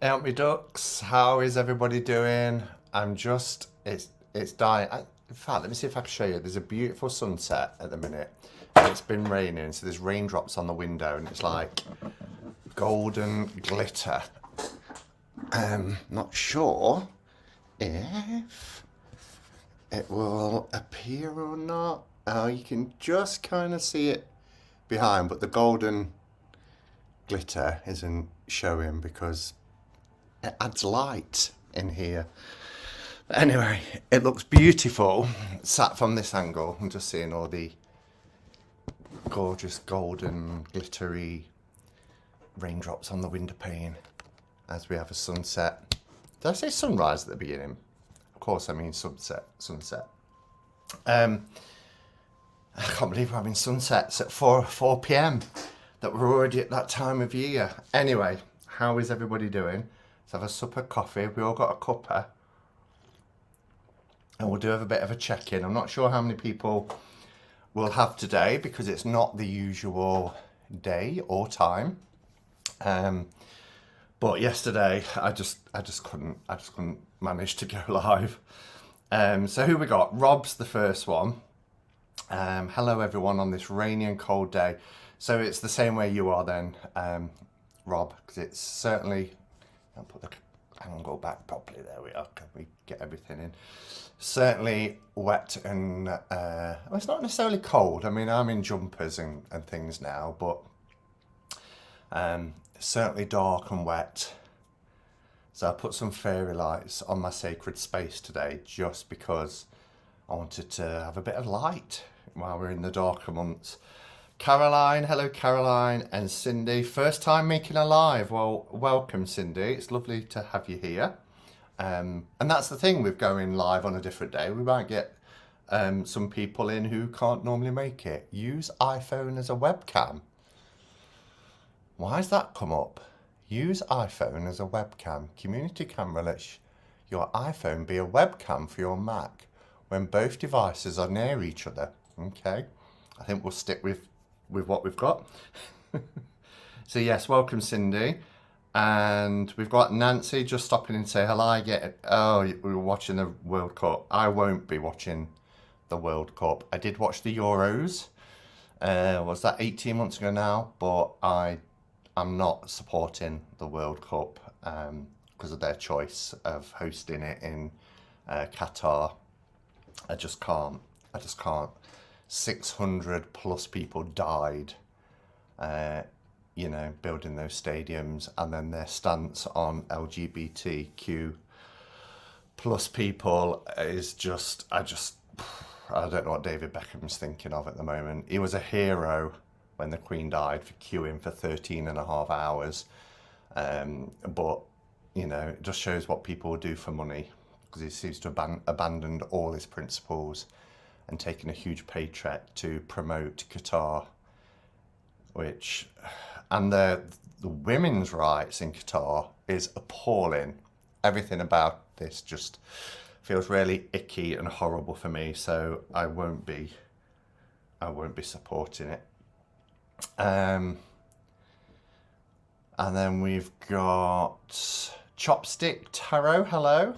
Out me ducks, how is everybody doing? It's dying. In fact, let me see if I can show you. There's a beautiful sunset at the minute. And it's been raining, so there's raindrops on the window, and it's like golden glitter. Not sure if it will appear or not. Oh, you can just kind of see it behind, but the golden glitter isn't showing because it adds light in here. But anyway, it looks beautiful sat from this angle. I'm just seeing all the gorgeous golden glittery raindrops on the window pane as we have a sunset. Did I say sunrise at the beginning? Of course I mean sunset. I can't believe we're having sunsets at 4 p.m. that we're already at that time of year. Anyway, how is everybody doing? Let's have a sup of coffee. We all got a cuppa. And we'll do have a bit of a check-in. I'm not sure how many people we'll have today because it's not the usual day or time. But yesterday I just couldn't manage to go live. So who we got? Rob's the first one. Hello everyone on this rainy and cold day. So it's the same way you are then, Rob, because it's certainly, I'll put the angle back properly, there we are, can we get everything in? Certainly wet and, well, it's not necessarily cold. I mean, I'm in jumpers and things now, but certainly dark and wet. So I put some fairy lights on my sacred space today just because I wanted to have a bit of light while we're in the darker months. Caroline, hello Caroline, and Cindy. First time making a live. Well, welcome Cindy. It's lovely to have you here. And that's the thing with going live on a different day. We might get some people in who can't normally make it. Use iPhone as a webcam. Why has that come up? Use iPhone as a webcam. Community camera lets your iPhone be a webcam for your Mac when both devices are near each other. Okay, I think we'll stick with what we've got. So yes, welcome Cindy. And we've got Nancy just stopping in to say hello. Oh, we were watching the World Cup. I won't be watching the World Cup. I did watch the Euros. Was that 18 months ago now? But I'm not supporting the World Cup because of their choice of hosting it in Qatar. I just can't. 600 plus people died, building those stadiums, and then their stance on LGBTQ plus people is just, I don't know what David Beckham's thinking of at the moment. He was a hero when the Queen died for queuing for 13 and a half hours. But, it just shows what people do for money because he seems to have abandoned all his principles and taken a huge paycheck to promote Qatar, and the women's rights in Qatar is appalling. Everything about this just feels really icky and horrible for me, so I won't be supporting it. And then we've got Chopstick Tarot, hello.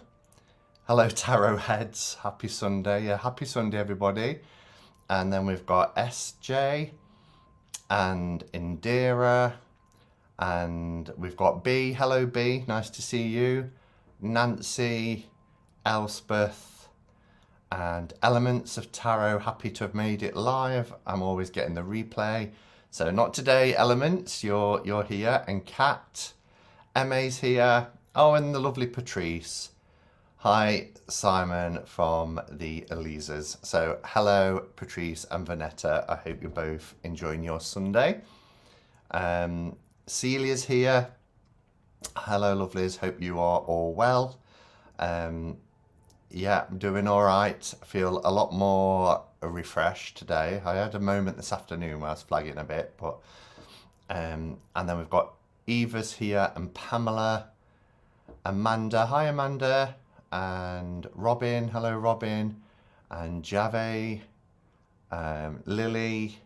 Hello Tarot heads, happy Sunday. Yeah, happy Sunday everybody. And then we've got SJ and Indira, and we've got B, hello B, nice to see you. Nancy, Elspeth, and Elements of Tarot, happy to have made it live. I'm always getting the replay. So not today, Elements, you're here, and Kat, Emma's here. Oh, and the lovely Patrice. Hi, Simon from the Elizas. So hello, Patrice and Vanetta. I hope you're both enjoying your Sunday. Celia's here. Hello, lovelies. Hope you are all well. Yeah, I'm doing all right. I feel a lot more refreshed today. I had a moment this afternoon where I was flagging a bit, but and then we've got Eva's here and Pamela, Amanda. Hi, Amanda. And Robin, hello Robin, and Jave, Lily,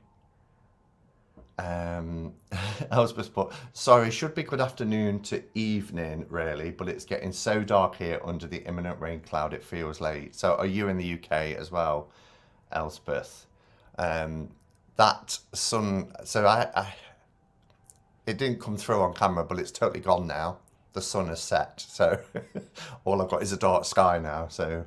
Elspeth put, sorry, should be good afternoon to evening, really, but it's getting so dark here under the imminent rain cloud, it feels late. So are you in the UK as well, Elspeth? That sun, so it didn't come through on camera, but it's totally gone now. The sun has set, so all I've got is a dark sky now. So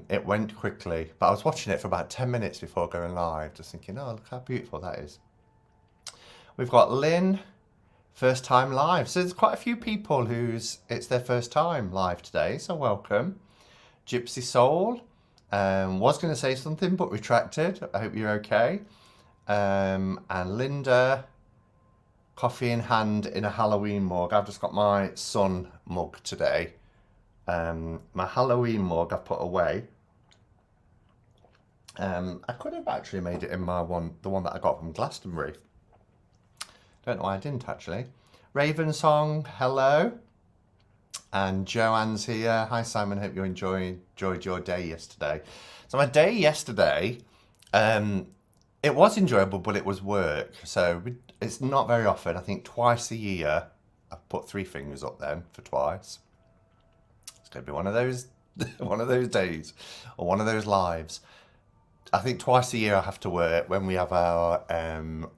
it went quickly, but I was watching it for about 10 minutes before going live, just thinking, oh, look how beautiful that is. We've got Lynn, first time live. So there's quite a few people it's their first time live today, so welcome. Gypsy Soul, was going to say something but retracted. I hope you're okay. And Linda, coffee in hand in a Halloween mug. I've just got my sun mug today. My Halloween mug I've put away. I could have actually made it in the one that I got from Glastonbury. Don't know why I didn't actually. Raven Song, hello. And Joanne's here. Hi Simon, hope you enjoyed your day yesterday. So my day yesterday, it was enjoyable, but it was work. So it's not very often. I think twice a year. I've put 3 fingers up then for twice. It's going to be one of those days or one of those lives. I think twice a year I have to work when we have our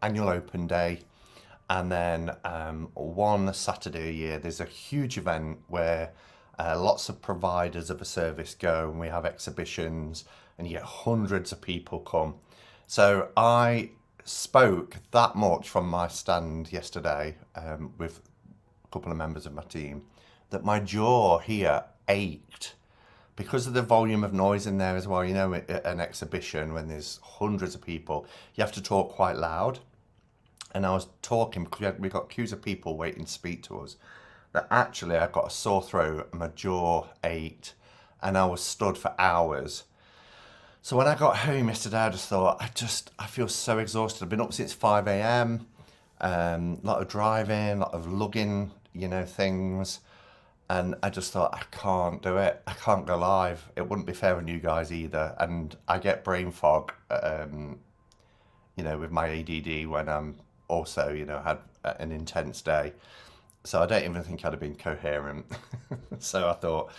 annual open day. And then one Saturday a year, there's a huge event where lots of providers of a service go and we have exhibitions and you get hundreds of people come. So I spoke that much from my stand yesterday with a couple of members of my team that my jaw here ached because of the volume of noise in there as well. You know, at an exhibition when there's hundreds of people, you have to talk quite loud. And I was talking because we got queues of people waiting to speak to us, that actually I got a sore throat and my jaw ached and I was stood for hours. So when I got home yesterday, I just thought, I feel so exhausted. I've been up since 5 a.m, a lot of driving, a lot of lugging, things. And I just thought, I can't do it. I can't go live. It wouldn't be fair on you guys either. And I get brain fog, with my ADD when I'm also, had an intense day. So I don't even think I'd have been coherent. So I thought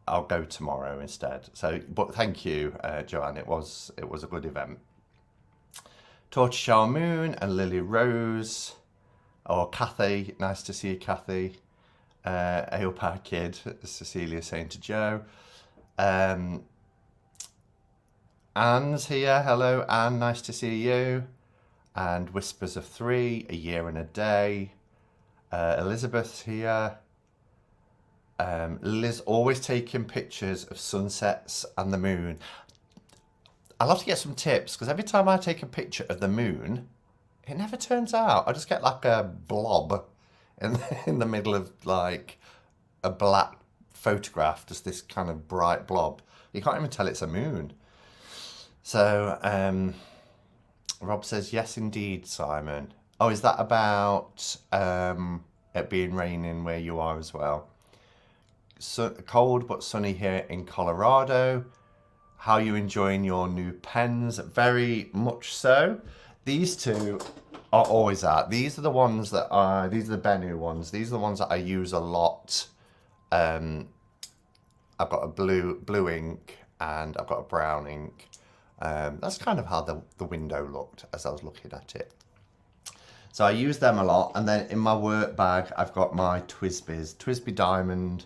I'll go tomorrow instead. So, but thank you, Joanne. It was a good event. Tortoiseshell Moon and Lily Rose, or Kathy. Nice to see you, Kathy. Ailpower Kid, Cecilia saying to Joe. Anne's here. Hello, Anne. Nice to see you. And Whispers of 3, a year and a day. Elizabeth's here. Liz always taking pictures of sunsets and the moon. I'll have to get some tips because every time I take a picture of the moon, it never turns out. I just get like a blob in the middle of like a black photograph, just this kind of bright blob. You can't even tell it's a moon. So, Rob says, yes, indeed, Simon. Oh, is that about it being raining where you are as well? So, cold but sunny here in Colorado. How are you enjoying your new pens? Very much so. These two are always out. These are the ones that these are the Bennu ones. These are the ones that I use a lot. I've got a blue ink and I've got a brown ink. That's kind of how the window looked as I was looking at it. So I use them a lot. And then in my work bag, I've got my TWSBI Diamond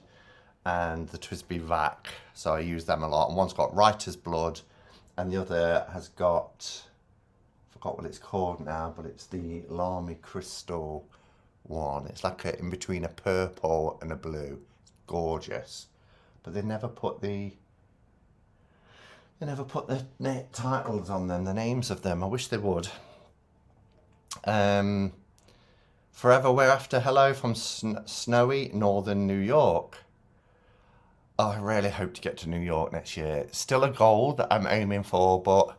and the TWSBI Vac. So I use them a lot. And one's got Writer's Blood and the other has got, I forgot what it's called now, but it's the Lamy Crystal one. It's like in between a purple and a blue. It's gorgeous. But they never put the titles on them, the names of them. I wish they would. Forever We're After, hello from snowy northern New York. Oh, I really hope to get to New York next year. It's still a goal that I'm aiming for, but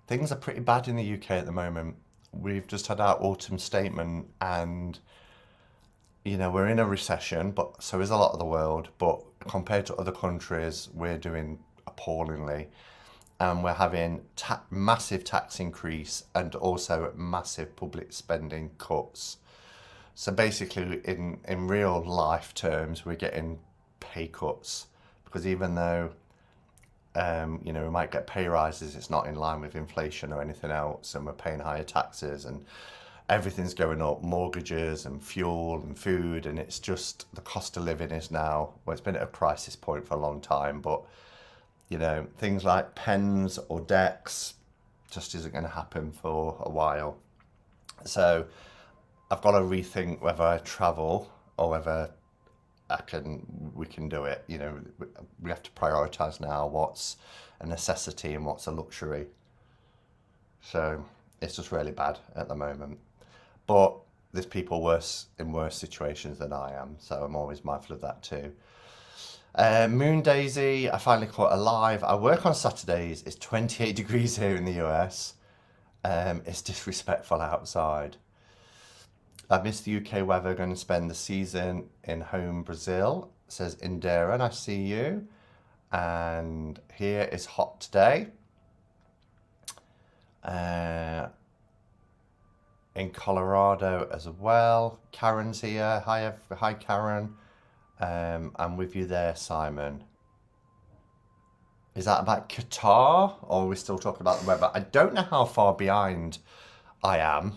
things are pretty bad in the UK at the moment. We've just had our autumn statement and, we're in a recession, but so is a lot of the world. But compared to other countries, we're doing appallingly. and we're having massive tax increase and also massive public spending cuts. So basically, in real life terms, we're getting pay cuts, because even though you know, we might get pay rises, it's not in line with inflation or anything else, and we're paying higher taxes and everything's going up, mortgages and fuel and food, and it's just the cost of living is now, well, it's been at a crisis point for a long time, but you know, things like pens or decks just isn't going to happen for a while. So I've got to rethink whether I travel or whether we can do it. You know, we have to prioritize now what's a necessity and what's a luxury. So it's just really bad at the moment. But there's people in worse situations than I am, so I'm always mindful of that too. Moon Daisy, I finally caught alive. I work on Saturdays. It's 28 degrees here in the US. It's disrespectful outside. I miss the UK weather. Going to spend the season in home Brazil, says Indira, and I see you. And here is hot today. In Colorado as well. Karen's here. Hi Karen. I'm with you there, Simon. Is that about Qatar, or are we still talking about the weather? I don't know how far behind I am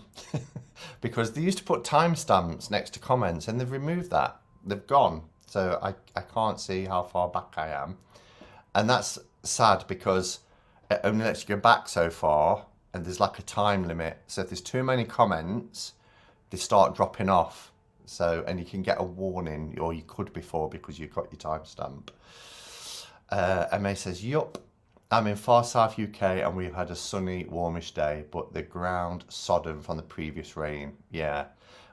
because they used to put timestamps next to comments and they've removed that. They've gone. So I can't see how far back I am. And that's sad because it only lets you go back so far and there's like a time limit. So if there's too many comments, they start dropping off. So, and you can get a warning, or you could before, because you've got your timestamp. MA says, yup, I'm in far south UK and we've had a sunny, warmish day, but the ground sodden from the previous rain. Yeah.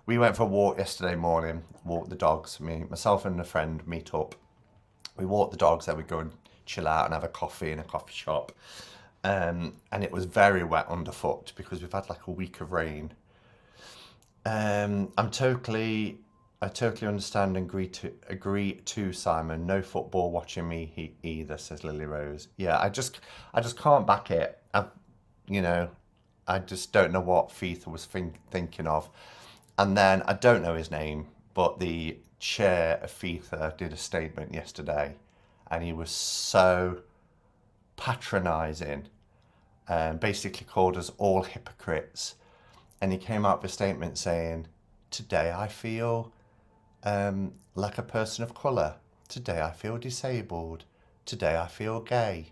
We went for a walk yesterday morning, walked the dogs. Myself and a friend meet up. We walk the dogs, then we go and chill out and have a coffee in a coffee shop. And it was very wet underfoot because we've had like a week of rain. I totally understand and agree to Simon. No football watching me either, says Lily Rose. Yeah, I just can't back it. You know, I just don't know what FIFA was thinking of. And then I don't know his name, but the chair of FIFA did a statement yesterday, and he was so patronising, and basically called us all hypocrites. And he came out with a statement saying, today I feel like a person of colour. Today I feel disabled. Today I feel gay.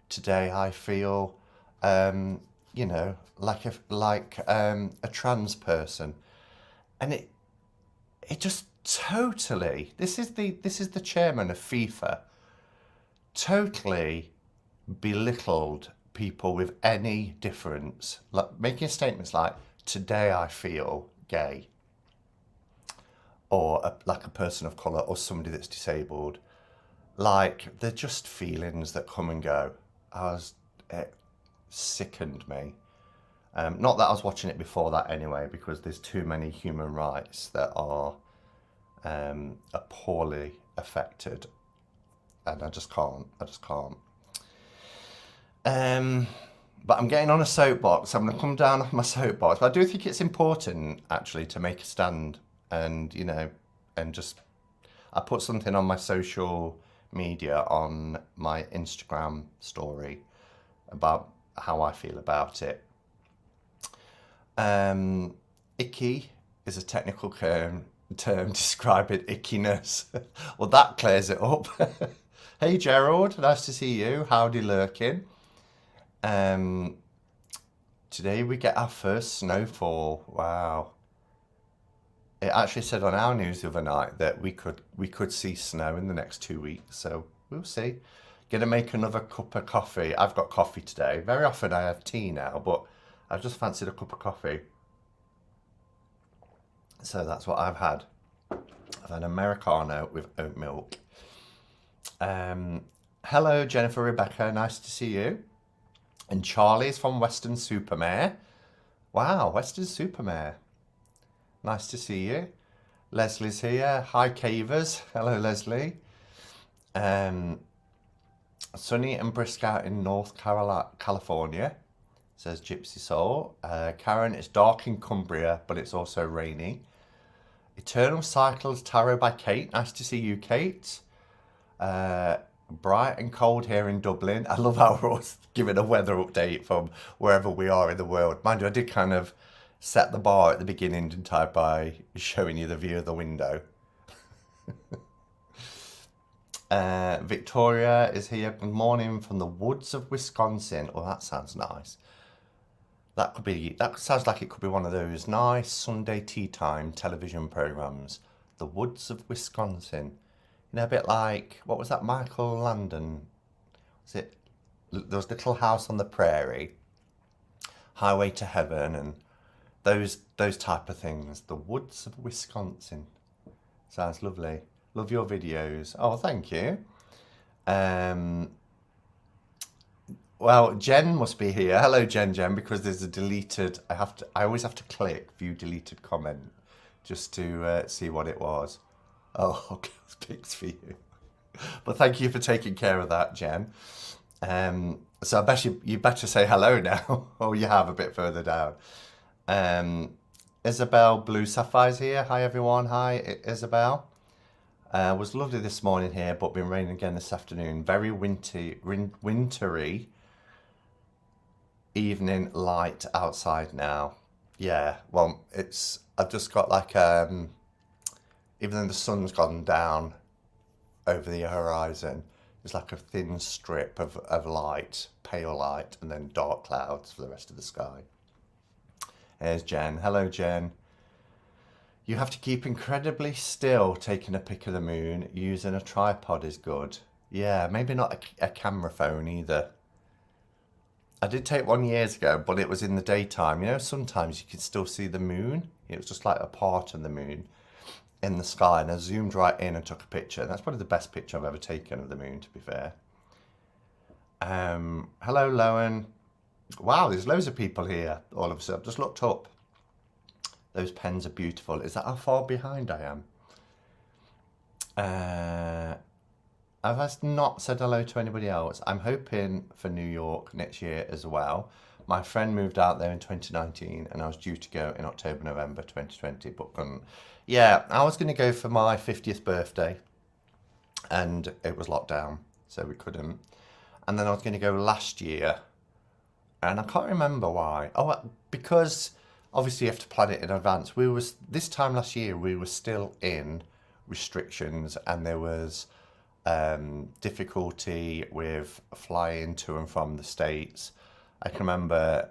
Today I feel, you know, like a trans person. And it just totally, this is the chairman of FIFA, totally belittled people with any difference, like making statements like, today I feel gay, or like a person of colour, or somebody that's disabled. Like, they're just feelings that come and go. It sickened me. Not that I was watching it before that anyway, because there's too many human rights that are poorly affected, and I just can't. But I'm getting on a soapbox. I'm going to come down off my soapbox. But I do think it's important, actually, to make a stand. And, you know, and just, I put something on my social media, on my Instagram story, about how I feel about it. Icky is a technical term describing ickiness. Well, that clears it up. Hey, Gerald, nice to see you. Howdy, lurking. Today we get our first snowfall. Wow. It actually said on our news the other night that we could see snow in the next 2 weeks, so we'll see. Gonna make another cup of coffee. I've got coffee today. Very often I have tea now, but I've just fancied a cup of coffee. So that's what I've had. I've had an Americano with oat milk. Hello, Jennifer, Rebecca, nice to see you. And Charlie's from Western Supermare. Wow, Western Supermare. Nice to see you. Leslie's here. Hi, Cavers. Hello, Leslie. Sunny and brisk out in North California, says Gypsy Soul. Karen, it's dark in Cumbria, but it's also rainy. Eternal Cycles Tarot by Kate. Nice to see you, Kate. Bright and cold here in Dublin. I love how we're always giving a weather update from wherever we are in the world. Mind you, I did kind of set the bar at the beginning, didn't I, by showing you the view of the window. Victoria is here. Good morning from the woods of Wisconsin. Oh, that sounds nice. That sounds like it could be one of those nice Sunday tea time television programs. The woods of Wisconsin. You know, a bit like, what was that, Michael Landon? Was it, there was Little House on the Prairie, Highway to Heaven, and those type of things. The woods of Wisconsin. Sounds lovely. Love your videos. Oh, thank you. Well, Jen must be here. Hello, Jen, because there's a deleted. I always have to click view deleted comment just to see what it was. Oh, okay, pics for you. But thank you for taking care of that, Jen. So I bet you better say hello now, or you have a bit further down. Isabel Blue Sapphire's here. Hi everyone. Hi Isabel. Was lovely this morning here, but been raining again this afternoon. Very wintry evening light outside now. Yeah, well, I've just got like even though the sun's gone down over the horizon, there's like a thin strip of light, pale light, and then dark clouds for the rest of the sky. Here's Jen. Hello, Jen. You have to keep incredibly still taking a pic of the moon. Using a tripod is good. Yeah, maybe not a camera phone either. I did take one years ago, but it was in the daytime. You know, sometimes you can still see the moon. It was just like a part of the moon in the sky, and I zoomed right in and took a picture. That's probably the best picture I've ever taken of the moon, to be fair. Hello, Lowen. Wow, there's loads of people here all of a sudden. I've just looked up. Those pens are beautiful. Is that how far behind I am? I've not said hello to anybody else. I'm hoping for New York next year as well. My friend moved out there in 2019 and I was due to go in October, November 2020, but couldn't. Yeah, I was going to go for my 50th birthday and it was locked down, so we couldn't. And then I was going to go last year and I can't remember why. Oh, because obviously you have to plan it in advance. This time last year, we were still in restrictions and there was difficulty with flying to and from the States. I can remember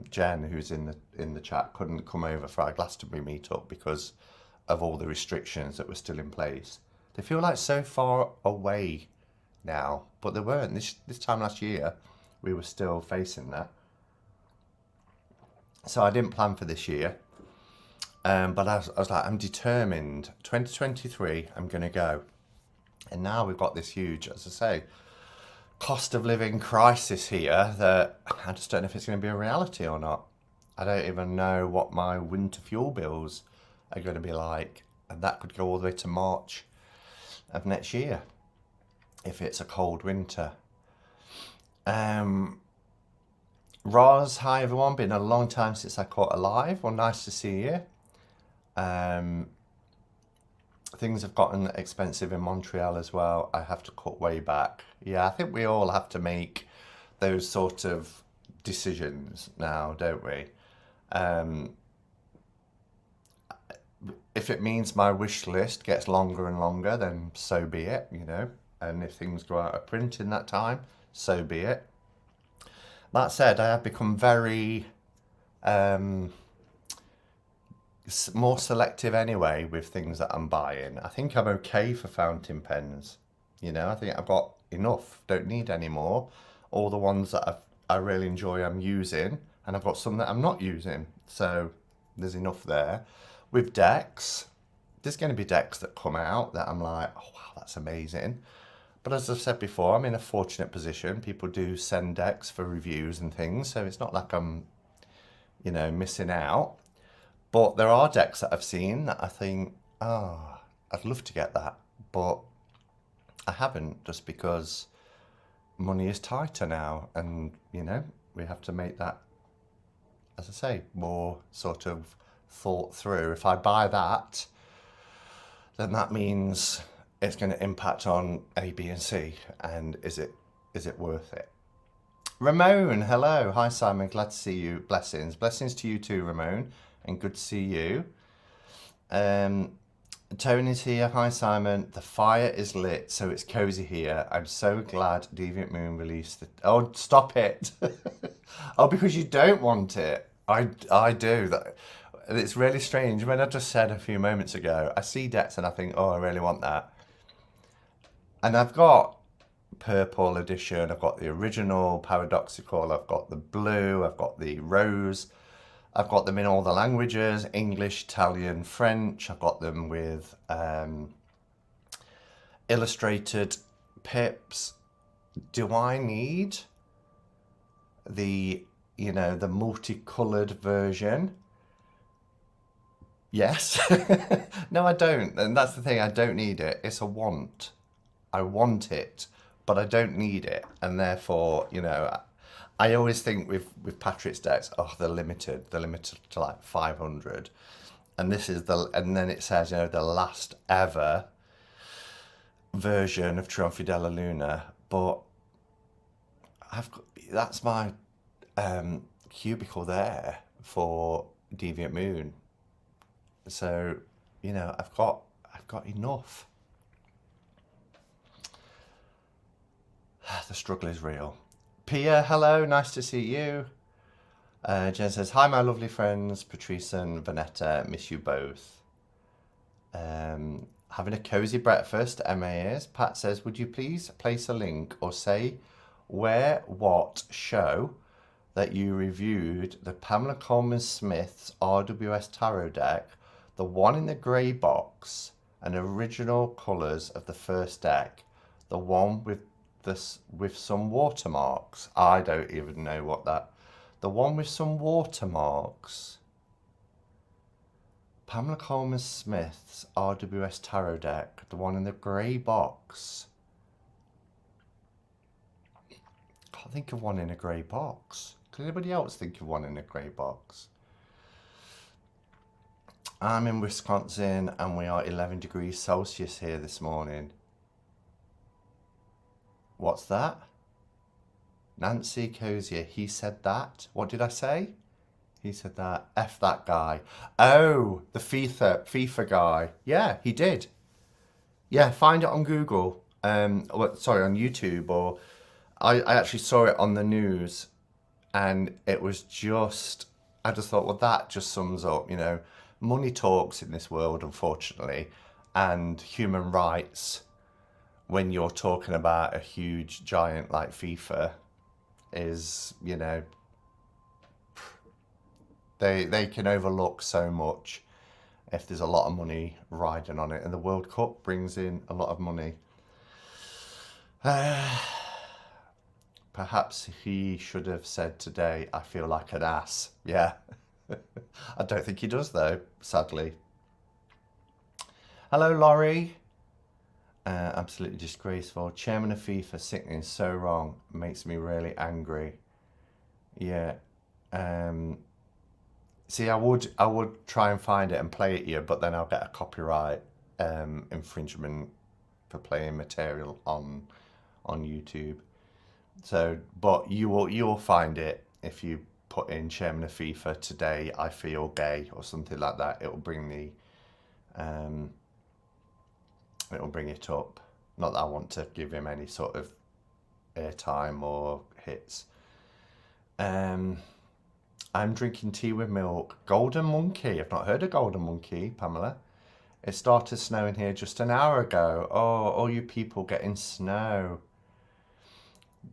Jen, who's in the chat, couldn't come over for our Glastonbury meetup because of all the restrictions that were still in place. They feel like so far away now, but they weren't. This time last year, we were still facing that. So I didn't plan for this year, but I was like, I'm determined. 2023, I'm going to go. And now we've got this huge, as I say, cost of living crisis here that I just don't know if it's going to be a reality or not. I don't even know what my winter fuel bills are going to be like. And that could go all the way to March of next year if it's a cold winter. Roz, hi everyone. Been a long time since I caught a live. Well, nice to see you. Things have gotten expensive in Montreal as well. I have to cut way back. Yeah, I think we all have to make those sort of decisions now, don't we? If it means my wish list gets longer and longer, then so be it, you know. And if things go out of print in that time, so be it. That said, I have become very more selective anyway with things that I'm buying. I think I'm okay for fountain pens. You know, I think I've got enough, don't need any more. All the ones that I really enjoy I'm using, and I've got some that I'm not using. So there's enough there. With decks, there's going to be decks that come out that I'm like, oh wow, that's amazing. But as I've said before, I'm in a fortunate position. People do send decks for reviews and things, so it's not like I'm, you know, missing out. But there are decks that I've seen that I think, I'd love to get that. But I haven't, just because money is tighter now, and you know, we have to make that, as I say, more sort of thought through. If I buy that, then that means it's going to impact on A, B, and C, and is it worth it? Ramon, hello. Hi, Simon. Glad to see you. Blessings. Blessings to you too, Ramon, and good to see you. Tony's here. Hi, Simon. The fire is lit, so it's cozy here. I'm so glad Deviant Moon released the... Oh, stop it. Oh, because you don't want it. I do. That. It's really strange. When I just said a few moments ago, I see decks and I think, oh, I really want that. And I've got purple edition, I've got the original paradoxical, I've got the blue, I've got the rose, I've got them in all the languages, English, Italian, French. I've got them with illustrated pips. Do I need the, you know, the multicolored version? Yes. No, I don't. And that's the thing, I don't need it. It's a want. I want it, but I don't need it. And therefore, you know, I always think with Patrick's decks, oh, they're limited to like 500. And this is and then it says, you know, the last ever version of Trionfi della Luna. But that's my cubicle there for Deviant Moon. So, you know, I've got enough. The struggle is real. Pia, hello, nice to see you. Jen says, hi, my lovely friends, Patrice and Vanetta, miss you both. Having a cozy breakfast, Emma is. Pat says, would you please place a link or say where, what show that you reviewed the Pamela Coleman Smith's RWS Tarot deck, the one in the grey box, and original colours of the first deck, the one with some watermarks. I don't even know what that... The one with some watermarks. Pamela Coleman Smith's RWS Tarot deck. The one in the grey box. Can't think of one in a grey box. Can anybody else think of one in a grey box? I'm in Wisconsin and we are 11 degrees Celsius here this morning. What's that? Nancy Cozier, he said that. What did I say? He said that. F that guy. Oh, the FIFA guy. Yeah, he did. Yeah, find it on Google. Sorry, on YouTube. Or I actually saw it on the news, and it was just... I just thought, well, that just sums up, you know, money talks in this world, unfortunately, and human rights. When you're talking about a huge giant like FIFA, is, you know, they can overlook so much if there's a lot of money riding on it, and the World Cup brings in a lot of money. Perhaps he should have said today, I feel like an ass. Yeah. I don't think he does though, sadly. Hello, Laurie. Absolutely disgraceful. Chairman of FIFA, sickening, so wrong. Makes me really angry. Yeah. See, I would try and find it and play it here, but then I'll get a copyright infringement for playing material on YouTube. So, but you'll find it if you put in Chairman of FIFA today, I feel gay or something like that. It'll bring the it'll bring it up. Not that I want to give him any sort of airtime or hits. I'm drinking tea with milk. Golden Monkey. I've not heard of Golden Monkey, Pamela. It started snowing here just an hour ago. Oh, all you people getting snow.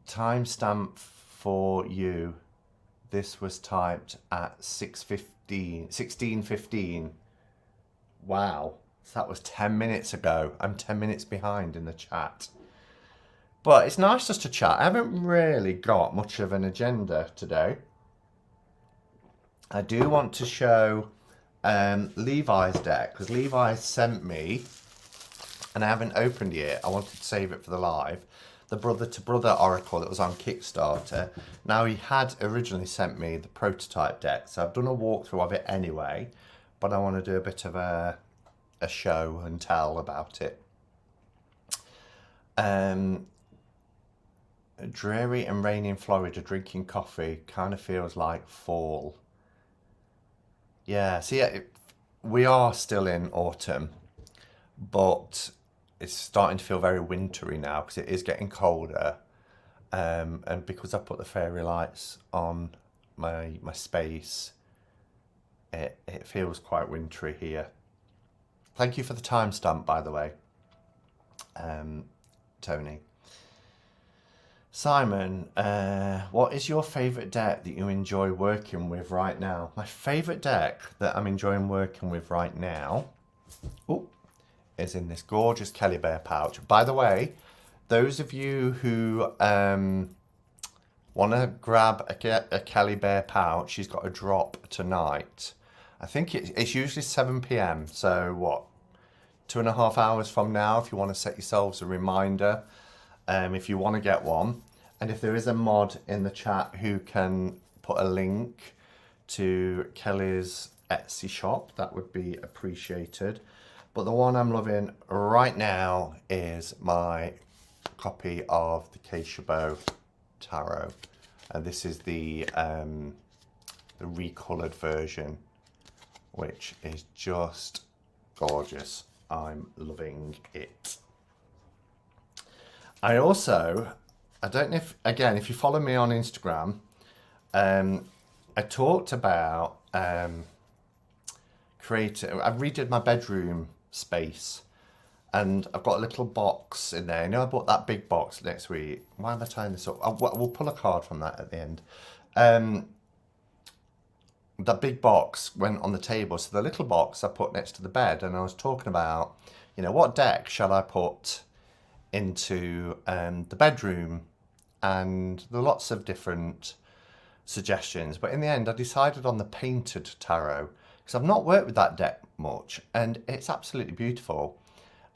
Timestamp for you. This was typed at 16:15. Wow. So that was 10 minutes ago. I'm 10 minutes behind in the chat. But it's nice just to chat. I haven't really got much of an agenda today. I do want to show Levi's deck, because Levi sent me, and I haven't opened it. I wanted to save it for the live. the brother-to-brother oracle that was on Kickstarter. Now, he had originally sent me the prototype deck, so I've done a walkthrough of it anyway, but I want to do a bit of a show and tell about it. Dreary and rainy in Florida, drinking coffee, kind of feels like fall. Yeah, so yeah, we are still in autumn, but it's starting to feel very wintry now because it is getting colder. And because I put the fairy lights on my space, it feels quite wintry here. Thank you for the timestamp, by the way, Tony. Simon, what is your favourite deck that you enjoy working with right now? My favourite deck that I'm enjoying working with right now is in this gorgeous Kelly Bear pouch. By the way, those of you who want to grab a Kelly Bear pouch, she's got a drop tonight. I think it's usually 7 p.m. So what, 2.5 hours from now, if you want to set yourselves a reminder, if you want to get one. And if there is a mod in the chat who can put a link to Kelly's Etsy shop, that would be appreciated. But the one I'm loving right now is my copy of the Cuppa Tarot. And this is the recolored version, which is just gorgeous. I'm loving it. I don't know if, again, if you follow me on Instagram, I talked about I redid my bedroom space, and I've got a little box in there. You know, I bought that big box next week. Why am I tying this up? We'll pull a card from that at the end. That big box went on the table, so the little box I put next to the bed, and I was talking about, you know, what deck shall I put into the bedroom, and there are lots of different suggestions, but in the end I decided on the painted tarot because I've not worked with that deck much, and it's absolutely beautiful,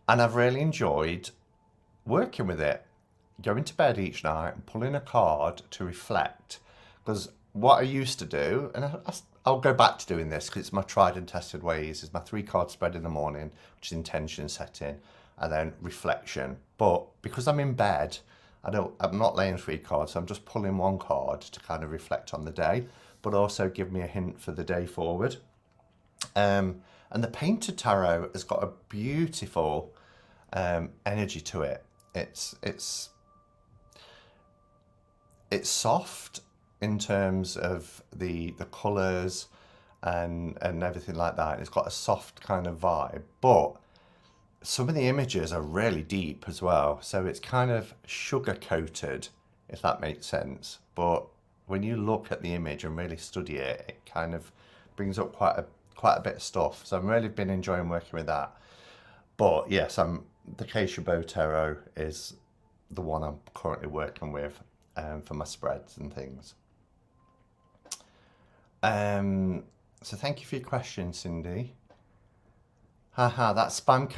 and I've really enjoyed working with it, going to bed each night and pulling a card to reflect. Because what I used to do, and I'll go back to doing this because it's my tried and tested ways, is my 3-card spread in the morning, which is intention setting, and then reflection. But because I'm in bed, I'm not laying 3 cards, so I'm just pulling 1 card to kind of reflect on the day, but also give me a hint for the day forward. And the painted tarot has got a beautiful energy to it. It's soft in terms of the colours and everything like that. It's got a soft kind of vibe, but some of the images are really deep as well. So it's kind of sugar coated, if that makes sense. But when you look at the image and really study it, it kind of brings up quite a bit of stuff. So I've really been enjoying working with that. But yes, the Cuppa Tarot is the one I'm currently working with for my spreads and things. So thank you for your question, Cindy. Haha, that spam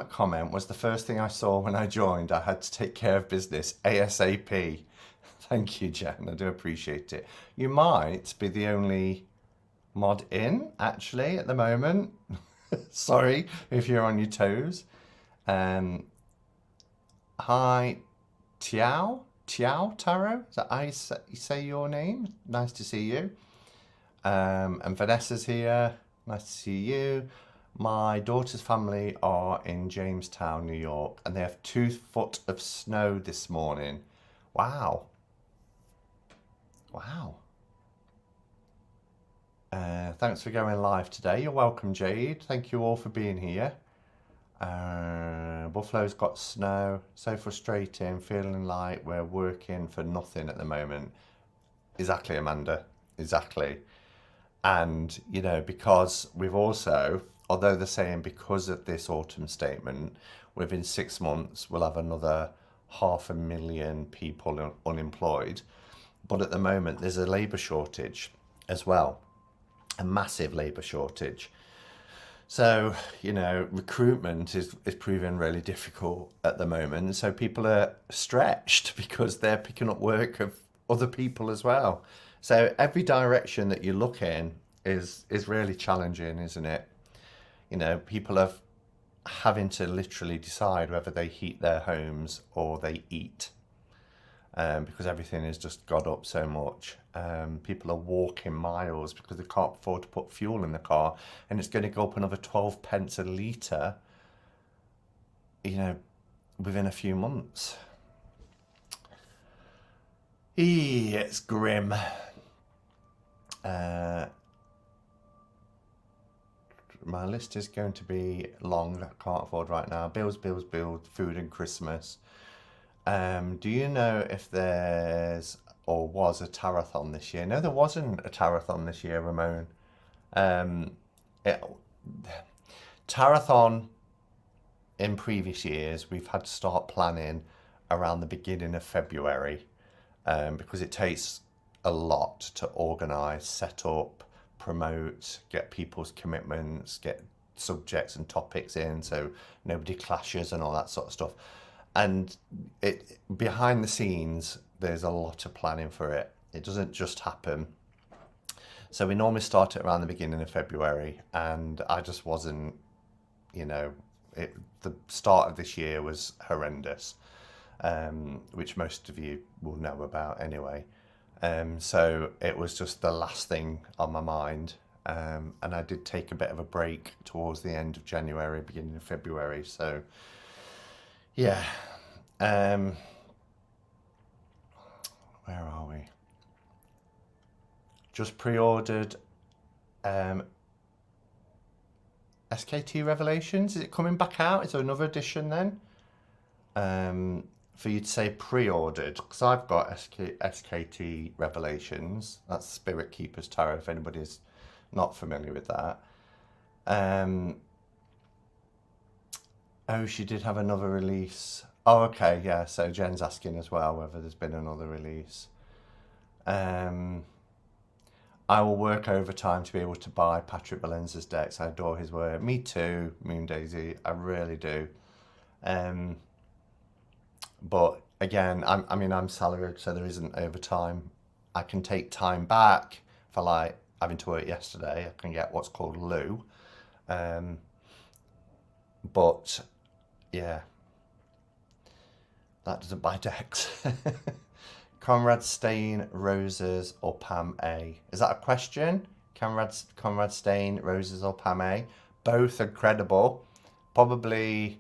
comment was the first thing I saw when I joined. I had to take care of business ASAP. Thank you, Jen. I do appreciate it. You might be the only mod in, actually, at the moment. Sorry if you're on your toes. Hi, Tiao Tarot. Is that how you say your name? Nice to see you. And Vanessa's here. Nice to see you. My daughter's family are in Jamestown, New York, and they have 2 foot of snow this morning. Wow. Wow. Thanks for going live today. You're welcome, Jade. Thank you all for being here. Buffalo's got snow. So frustrating, feeling like we're working for nothing at the moment. Exactly, Amanda. Exactly. And, you know, because we've also, although they're saying because of this autumn statement, within 6 months, we'll have another 500,000 people unemployed. But at the moment, there's a labour shortage as well, a massive labour shortage. So, recruitment is proving really difficult at the moment. So people are stretched because they're picking up work of other people as well. So every direction that you look in is really challenging, isn't it? People are having to literally decide whether they heat their homes or they eat, because everything has just got up so much. People are walking miles because they can't afford to put fuel in the car, and it's going to go up another 12 pence a litre, within a few months. It's grim. My list is going to be long. I can't afford right now. Bills, bills, bills, food and Christmas. Do you know if there's or was a Tarathon this year? No, there wasn't a Tarathon this year, Ramon. It, Tarathon in previous years, we've had to start planning around the beginning of February, because it takes a lot to organise, set up, promote, get people's commitments, get subjects and topics in so nobody clashes and all that sort of stuff. And it behind the scenes, there's a lot of planning for it. It doesn't just happen. So we normally start it around the beginning of February, and I just wasn't, the start of this year was horrendous, which most of you will know about anyway. So it was just the last thing on my mind. And I did take a bit of a break towards the end of January, beginning of February. So yeah. Where are we? Just pre-ordered SKT Revelations. Is it coming back out? Is there another edition then? For you to say pre-ordered, because I've got SKT Revelations. That's Spirit Keeper's Tarot, if anybody's not familiar with that. Oh, she did have another release. Oh, okay, yeah. So Jen's asking as well whether there's been another release. I will work overtime to be able to buy Patrick Valenza's decks. I adore his work. Me too, Moon Daisy. I really do. But again, I'm salaried, so there isn't overtime. I can take time back for like having to work yesterday. I can get what's called lieu. But yeah, that doesn't buy decks. Conrad Stain, Roses, or Pam A? Is that a question? Conrad Stain, Roses, or Pam A? Both are credible. Probably,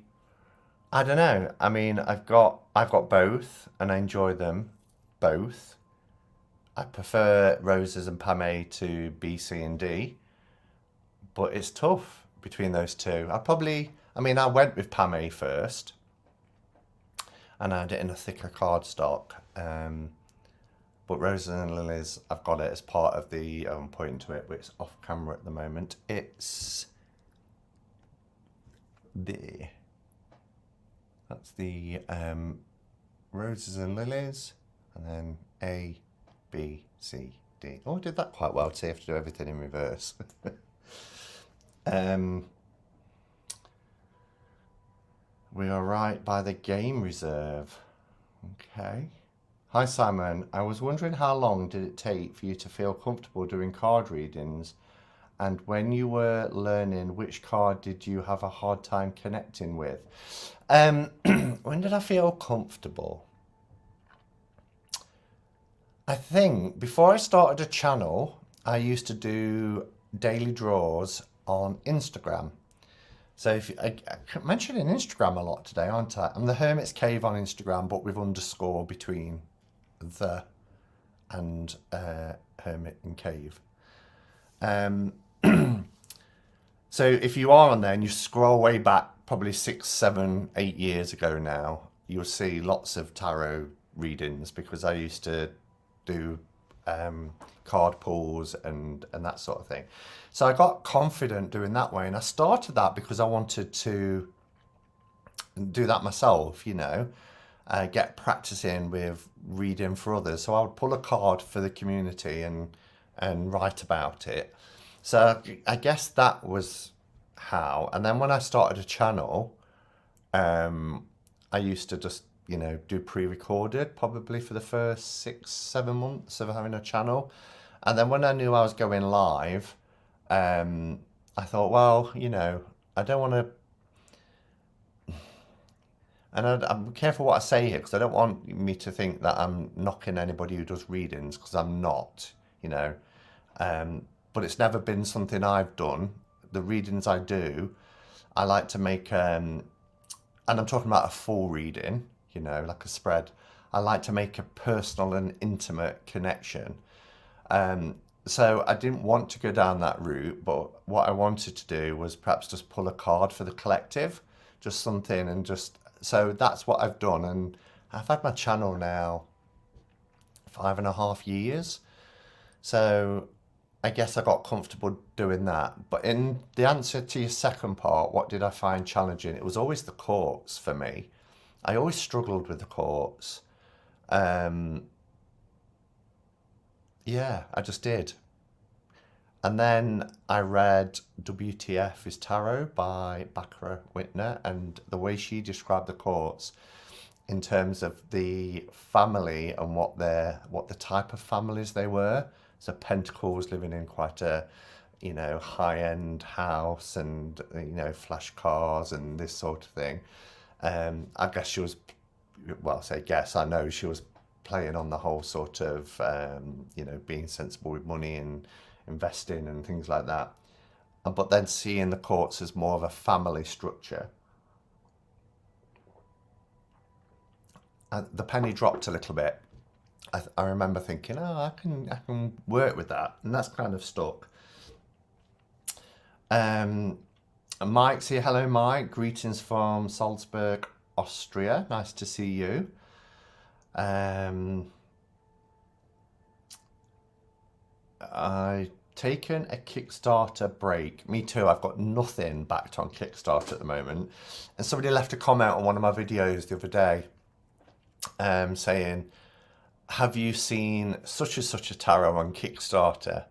I don't know. I mean, I've got both, and I enjoy them both. I prefer Roses and Pam A to B, C, and D, but it's tough between those two. I went with Pam A first, and I had it in a thicker cardstock. But Roses and Lilies, I've got it as part of the, I'm pointing to it, but it's off camera at the moment. It's there. That's the Roses and Lilies, and then A, B, C, D. Oh, I did that quite well. So you have to do everything in reverse. We are right by the game reserve. Okay. Hi Simon, I was wondering how long did it take for you to feel comfortable doing card readings, and when you were learning, which card did you have a hard time connecting with? When did I feel comfortable? I think before I started a channel, I used to do daily draws on Instagram. So I'm mentioning Instagram a lot today, aren't I? I'm the Hermit's Cave on Instagram, but with underscore between the and Hermit and Cave. So if you are on there and you scroll way back, probably 6, 7, 8 years ago now, you'll see lots of tarot readings, because I used to do card pulls and that sort of thing. So I got confident doing that way, and I started that because I wanted to do that myself, get practicing with reading for others. So I would pull a card for the community and write about it. So I guess that was how. And then when I started a channel, I used to just, you know, do pre-recorded probably for the first 6-7 months of having a channel. And then when I knew I was going live, I thought, well, you know, I don't want to, and I'm careful what I say here because I don't want me to think that I'm knocking anybody who does readings, because I'm not, you know. But it's never been something I've done. The readings I do, I like to make, and I'm talking about a full reading, you know, like a spread. I like to make a personal and intimate connection. So I didn't want to go down that route, but what I wanted to do was perhaps just pull a card for the collective, just something, and just, so that's what I've done. And I've had my channel now 5.5 years. So I guess I got comfortable doing that. But in the answer to your second part, what did I find challenging? It was always the quotes for me. I always struggled with the quotes. Yeah, I just did. And then I read WTF is Tarot by Barbara Whitner, and the way she described the quotes in terms of the family and what the type of families they were. So Pentacles, living in quite a, you know, high-end house, and, you know, flash cars and this sort of thing. I guess she was, well, I say guess, I know she was playing on the whole sort of, you know, being sensible with money and investing and things like that. But then seeing the courts as more of a family structure. The penny dropped a little bit. I remember thinking, oh, I can work with that, and that's kind of stuck. Mike's here. Hello, Mike. Greetings from Salzburg, Austria. Nice to see you. I've taken a Kickstarter break. Me too. I've got nothing backed on Kickstarter at the moment. And somebody left a comment on one of my videos the other day, saying, have you seen such and such a tarot on Kickstarter?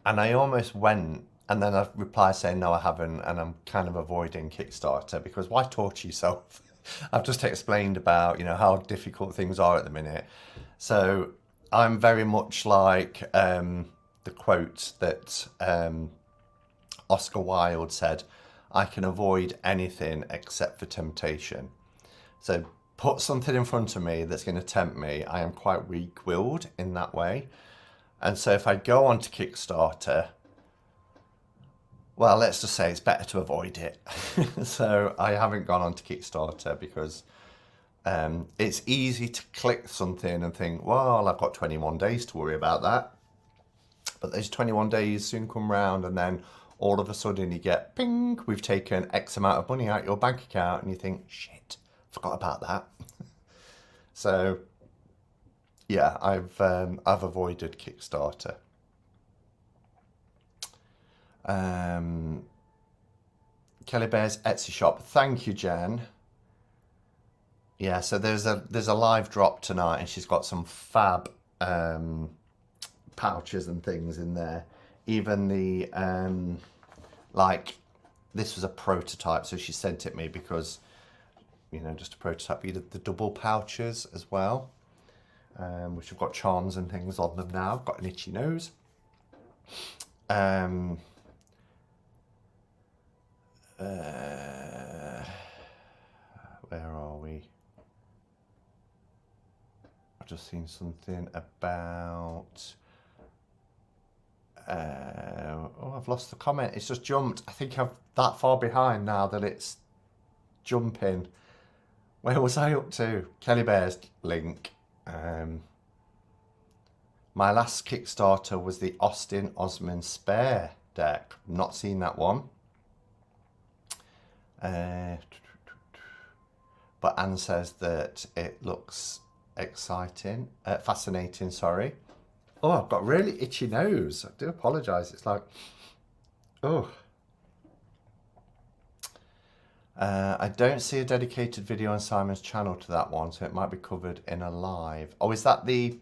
And I almost went, and then I replied saying, no, I haven't, and I'm kind of avoiding Kickstarter because why torture yourself? I've just explained about, you know, how difficult things are at the minute. So I'm very much like the quote that Oscar Wilde said, I can avoid anything except for temptation. So put something in front of me that's going to tempt me. I am quite weak-willed in that way. And so if I go on to Kickstarter, well, let's just say it's better to avoid it. So I haven't gone on to Kickstarter because it's easy to click something and think, well, I've got 21 days to worry about that. But those 21 days soon come round, and then all of a sudden you get, ping, we've taken X amount of money out your bank account, and you think, shit, forgot about that. So yeah, I've avoided Kickstarter. Kelly Bear's Etsy shop. Thank you, Jen. Yeah, so there's a live drop tonight, and she's got some fab pouches and things in there. Even the like, this was a prototype, so she sent it me because, you know, just a prototype. You did the double pouches as well, which have got charms and things on them now. I've got an itchy nose. Where are we? I've just seen something about oh, I've lost the comment. It's just jumped. I think I'm that far behind now that it's jumping. Where was I up to? Kelly Bear's link. My last Kickstarter was the Austin Osman Spare deck. Not seen that one. But Anne says that it looks exciting, fascinating, sorry. Oh, I've got a really itchy nose. I do apologise. It's like, oh. I don't see a dedicated video on Simon's channel to that one, so it might be covered in a live. Oh, is that the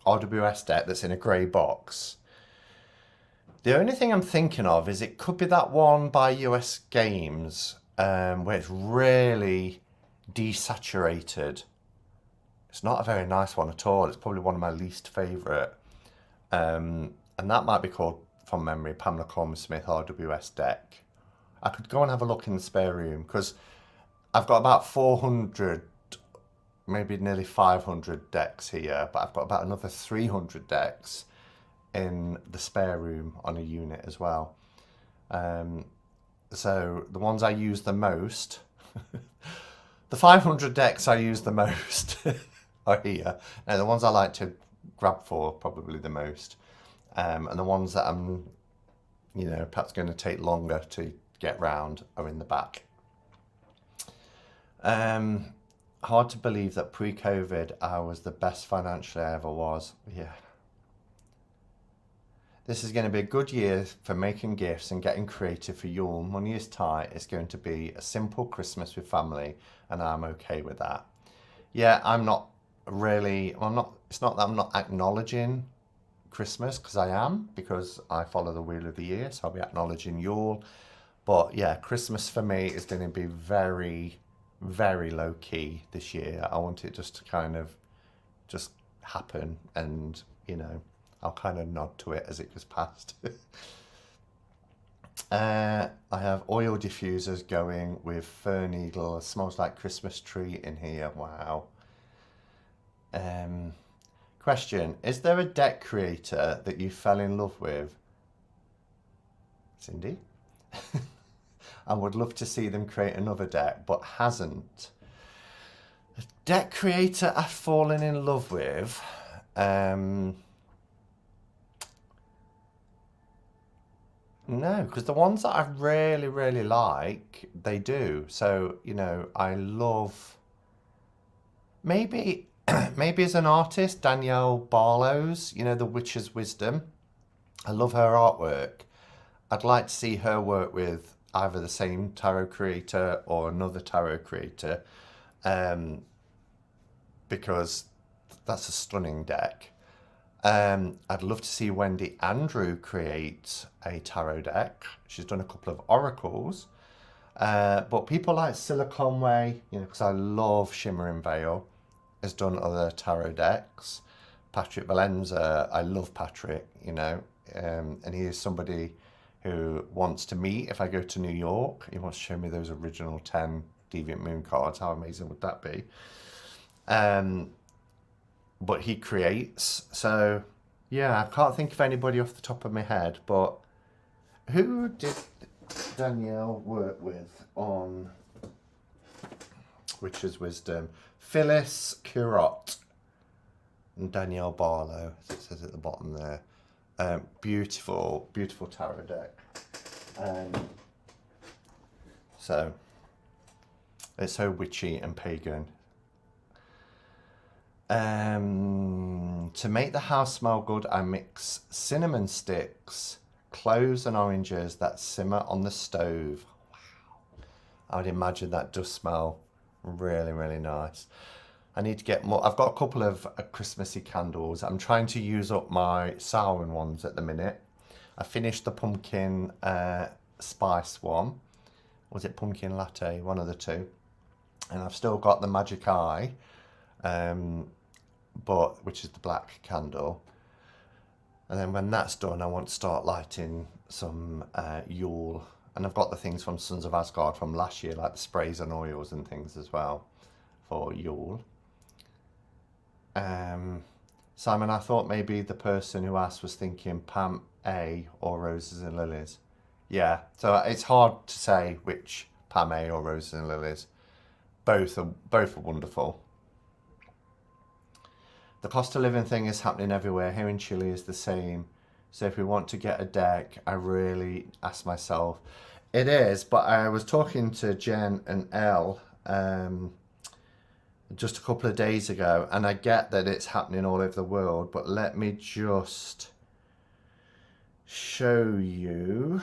RWS deck that's in a grey box? The only thing I'm thinking of is it could be that one by US Games, where it's really desaturated. It's not a very nice one at all. It's probably one of my least favourite. And that might be called, from memory, Pamela Coleman Smith RWS deck. I could go and have a look in the spare room because I've got about 400, maybe nearly 500 decks here, but I've got about another 300 decks in the spare room on a unit as well. So the ones I use the most, the 500 decks I use the most are here. Now the ones I like to grab for probably the most, and the ones that I'm, perhaps going to take longer to get round are in the back. Hard to believe that pre-COVID I was the best financially I ever was. Yeah. This is going to be a good year for making gifts and getting creative for Yule. Money is tight. It's going to be a simple Christmas with family, and I'm okay with that. Yeah, I'm not really, it's not that I'm not acknowledging Christmas, because I am, because I follow the wheel of the year, so I'll be acknowledging Yule. But yeah, Christmas for me is going to be very, very low key this year. I want it just to kind of just happen, and I'll kind of nod to it as it goes past. I have oil diffusers going with fir needle. It smells like Christmas tree in here. Wow. Question, is there a deck creator that you fell in love with? Cindy? I would love to see them create another deck, but hasn't. A deck creator I've fallen in love with? No, because the ones that I really, really like, they do. So, I love, maybe as an artist, Danielle Barlow's, The Witch's Wisdom. I love her artwork. I'd like to see her work with either the same tarot creator or another tarot creator, because that's a stunning deck. I'd love to see Wendy Andrew create a tarot deck. She's done a couple of oracles. But people like Scylla Conway, because I love Shimmering Veil, has done other tarot decks. Patrick Valenza, I love Patrick, and he is somebody who wants to meet if I go to New York. He wants to show me those original 10 Deviant Moon cards. How amazing would that be? But he creates, so yeah, I can't think of anybody off the top of my head, but who did Danielle work with on Witch's Wisdom? Phyllis Curott and Danielle Barlow, as it says at the bottom there. Beautiful, beautiful tarot deck. So it's so witchy and pagan. To make the house smell good, I mix cinnamon sticks, cloves and oranges that simmer on the stove. Wow. I would imagine that does smell really, really nice. I need to get more. I've got a couple of Christmassy candles. I'm trying to use up my Samhain ones at the minute. I finished the pumpkin spice one. Was it pumpkin latte? One of the two. And I've still got the Magic Eye, which is the black candle. And then when that's done, I want to start lighting some Yule. And I've got the things from Sons of Asgard from last year, like the sprays and oils and things as well for Yule. Simon, I thought maybe the person who asked was thinking Pam A or Roses and Lilies. Yeah, so it's hard to say which Pam A or Roses and Lilies. Both are wonderful. The cost of living thing is happening everywhere. Here in Chile is the same. So if we want to get a deck, I really ask myself. It is, but I was talking to Jen and Elle just a couple of days ago, and I get that it's happening all over the world, but let me just show you.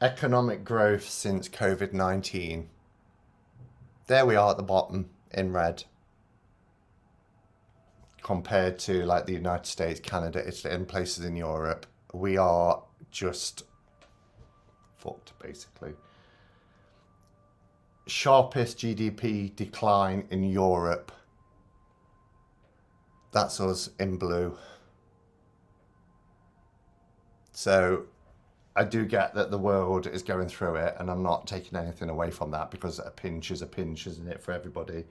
Economic growth since COVID-19. There we are at the bottom in red. compared to like the United States, Canada, Italy, and places in Europe, we are just fucked, basically. Sharpest GDP decline in Europe. That's us in blue. So I do get that the world is going through it, and I'm not taking anything away from that, because a pinch is a pinch, isn't it, for everybody?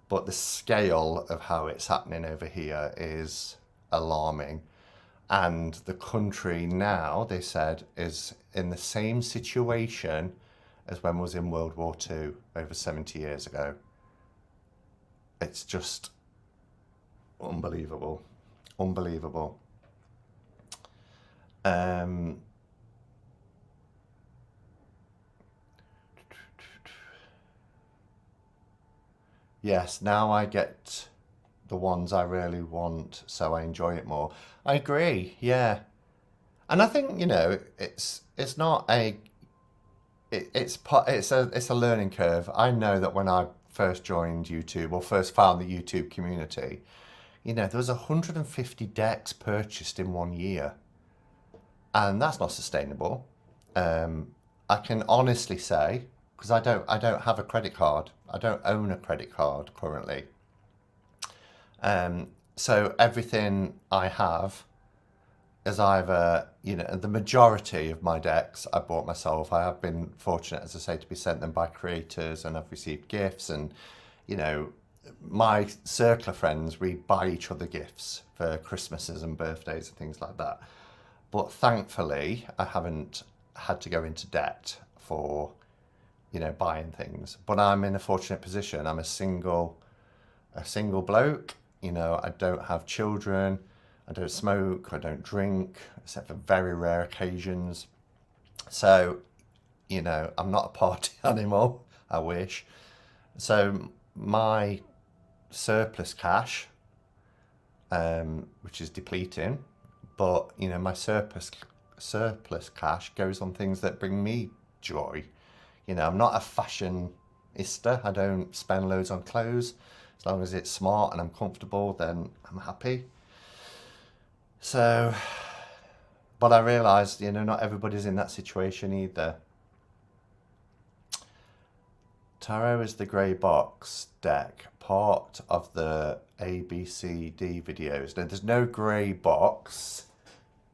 But the scale of how it's happening over here is alarming. And the country now, they said, is in the same situation as when it was in World War II over 70 years ago. It's just unbelievable. Unbelievable. Yes, now I get the ones I really want, so I enjoy it more. I agree, yeah. And I think, you know, it's not a it's a learning curve. I know that when I first joined YouTube, or first found the YouTube community, you know, there was 150 decks purchased in 1 year. And that's not sustainable. I can honestly say, because I don't have a credit card. I don't own a credit card currently. So everything I have is either, you know, the majority of my decks I bought myself. I have been fortunate, as I say, to be sent them by creators, and I've received gifts, and, you know, my circle of friends, we buy each other gifts for Christmases and birthdays and things like that. But thankfully, I haven't had to go into debt for, you know, buying things. But I'm in a fortunate position. I'm a single bloke. You know, I don't have children. I don't smoke. I don't drink, except for very rare occasions. So, you know, I'm not a party animal. I wish. So my surplus cash, which is depleting, but, you know, my surplus cash goes on things that bring me joy. You know, I'm not a fashionista. I don't spend loads on clothes. As long as it's smart and I'm comfortable, then I'm happy. So, but I realised, you know, not everybody's in that situation either. Tarot is the grey box deck, part of the ABCD videos. Now, there's no grey box,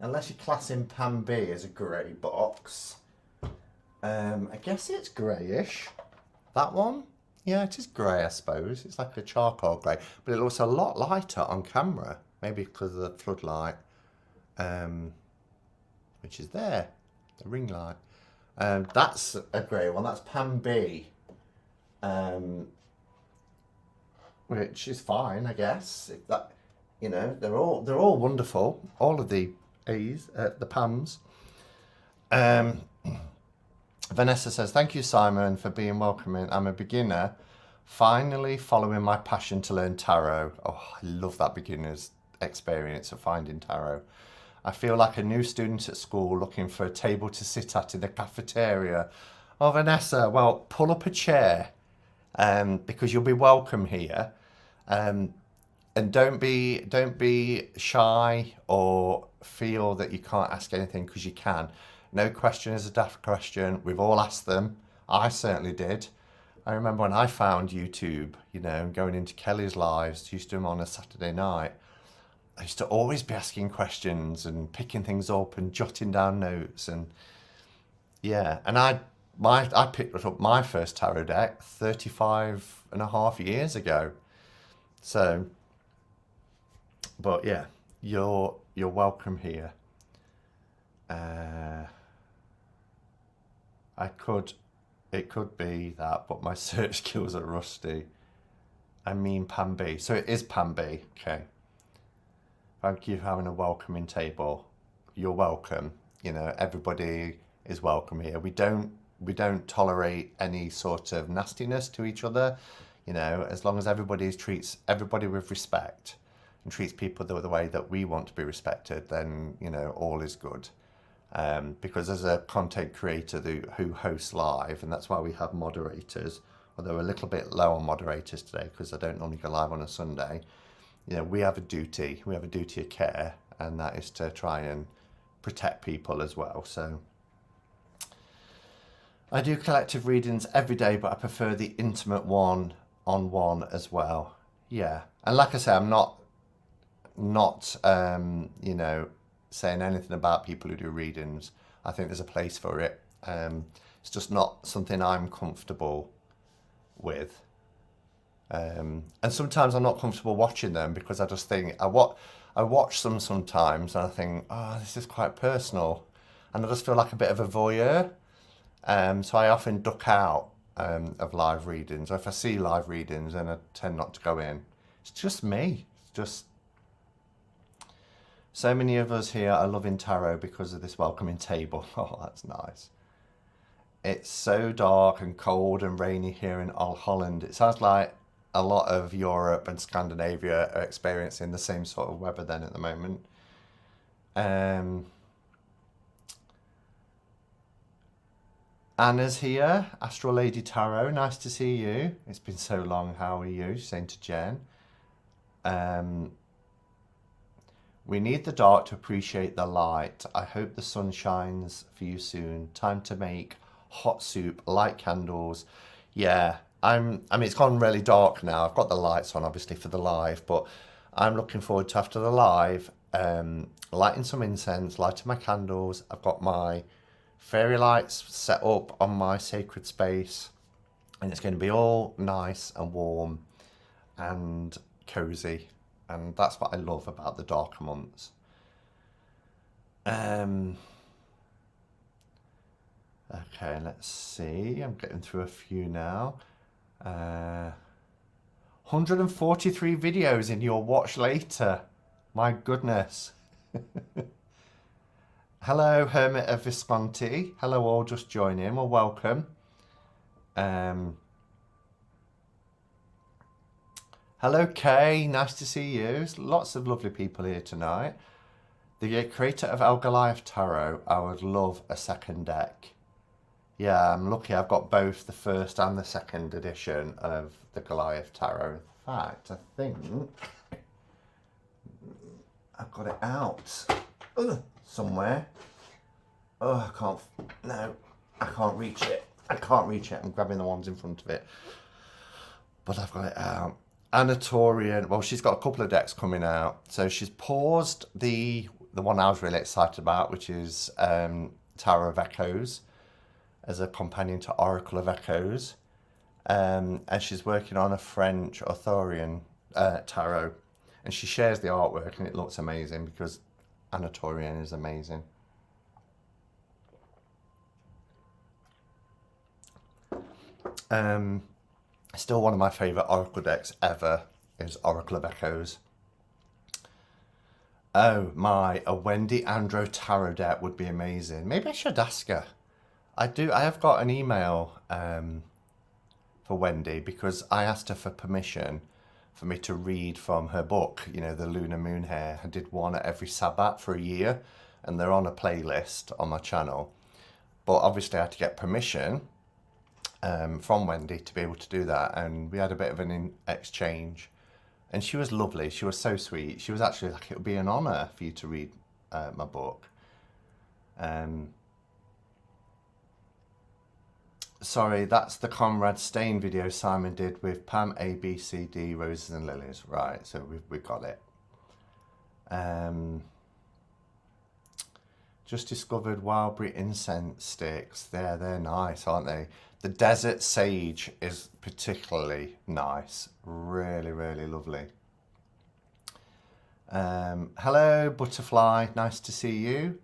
unless you're classing Pan B as a grey box. I guess it's greyish. That one? Yeah, it is grey, I suppose. It's like a charcoal grey, but it looks a lot lighter on camera. Maybe because of the floodlight, which is there, the ring light. That's a grey one. That's Pan B, which is fine, I guess. If that, you know, they're all wonderful. All of the A's, the Pams. Vanessa says, thank you, Simon, for being welcoming. I'm a beginner, finally following my passion to learn tarot. Oh, I love that beginner's experience of finding tarot. I feel like a new student at school looking for a table to sit at in the cafeteria. Oh, Vanessa, well, pull up a chair, because you'll be welcome here. And don't be shy or feel that you can't ask anything, because you can. No question is a daft question. We've all asked them. I certainly did. I remember when I found YouTube, you know, going into Kelly's lives, used to do them on a Saturday night. I used to always be asking questions and picking things up and jotting down notes, and yeah. And I picked up my first tarot deck 35 and a half years ago. So, but yeah, you're welcome here. It could be that, but my search skills are rusty. I mean Pan B. So it is Pan B, okay. Thank you for having a welcoming table. You're welcome. You know, everybody is welcome here. We don't tolerate any sort of nastiness to each other. You know, as long as everybody treats everybody with respect and treats people the way that we want to be respected, then, you know, all is good. Because as a content creator who hosts live, and that's why we have moderators, although we're a little bit low on moderators today because I don't normally go live on a Sunday, you know, we have a duty of care, and that is to try and protect people as well. So I do collective readings every day, but I prefer the intimate one-on-one as well. Yeah, and like I say, I'm not you know, saying anything about people who do readings. I think there's a place for it. It's just not something I'm comfortable with. And sometimes I'm not comfortable watching them because I just think I watch them sometimes and I think, oh, this is quite personal, and I just feel like a bit of a voyeur. So I often duck out of live readings, or if I see live readings, then I tend not to go in. It's just me. It's just so many of us here are loving tarot because of this welcoming table. Oh, that's nice. It's so dark and cold and rainy here in Holland. It sounds like a lot of Europe and Scandinavia are experiencing the same sort of weather then at the moment. Anna's here, Astral Lady Tarot. Nice to see you. It's been so long. How are you? She's saying to Jen. We need the dark to appreciate the light. I hope the sun shines for you soon. Time to make hot soup, light candles. Yeah, I mean, it's gone really dark now. I've got the lights on, obviously, for the live, but I'm looking forward to, after the live, lighting some incense, lighting my candles. I've got my fairy lights set up on my sacred space, and it's going to be all nice and warm and cozy. And that's what I love about the darker months. Okay, let's see. I'm getting through a few now. 143 videos in your watch later. My goodness. Hello, Hermit of Visconti. Hello, all just joining. Well, welcome. Hello, Kay. Nice to see you. There's lots of lovely people here tonight. The creator of El Goliath Tarot. I would love a second deck. Yeah, I'm lucky. I've got both the first and the second edition of the Goliath Tarot. In fact, I think I've got it out somewhere. Oh, I can't. No, I can't reach it. I can't reach it. I'm grabbing the ones in front of it. But I've got it out. Anatorian. Well, she's got a couple of decks coming out. So she's paused the one I was really excited about, which is Tarot of Echoes, as a companion to Oracle of Echoes. And she's working on a French Arthurian tarot. And she shares the artwork, and it looks amazing because Anatorian is amazing. Still one of my favourite Oracle decks ever is Oracle of Echoes. Oh my, a Wendy Andro tarot deck would be amazing. Maybe I should ask her. I have got an email for Wendy because I asked her for permission for me to read from her book, you know, the Lunar Moon Hair. I did one at every Sabbath for a year, and they're on a playlist on my channel. But obviously I had to get permission from Wendy to be able to do that, and we had a bit of an exchange, and she was lovely. She was so sweet. She was actually like, it would be an honour for you to read my book. Sorry, that's the Conrad Stain video Simon did with Pam, A, B, C, D, Roses and Lilies. Right, so we've got it. Just discovered Wildberry incense sticks. They're nice, aren't they? The Desert Sage is particularly nice. Really, really lovely. Hello, Butterfly. Nice to see you.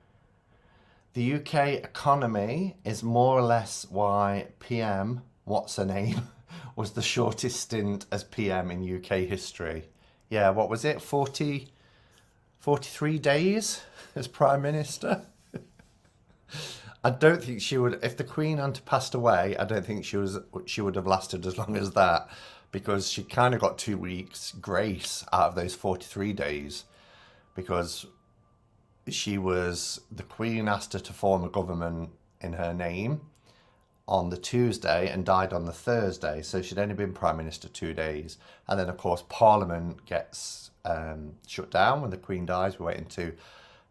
The UK economy is more or less why PM, what's her name, was the shortest stint as PM in UK history. Yeah, what was it? 43 days as Prime Minister? I don't think she would, if the Queen hadn't passed away, I don't think she would have lasted as long as that, because she kind of got 2 weeks grace out of those 43 days, because the Queen asked her to form a government in her name on the Tuesday and died on the Thursday, so she'd only been Prime Minister 2 days. And then, of course, Parliament gets shut down when the Queen dies. We're waiting to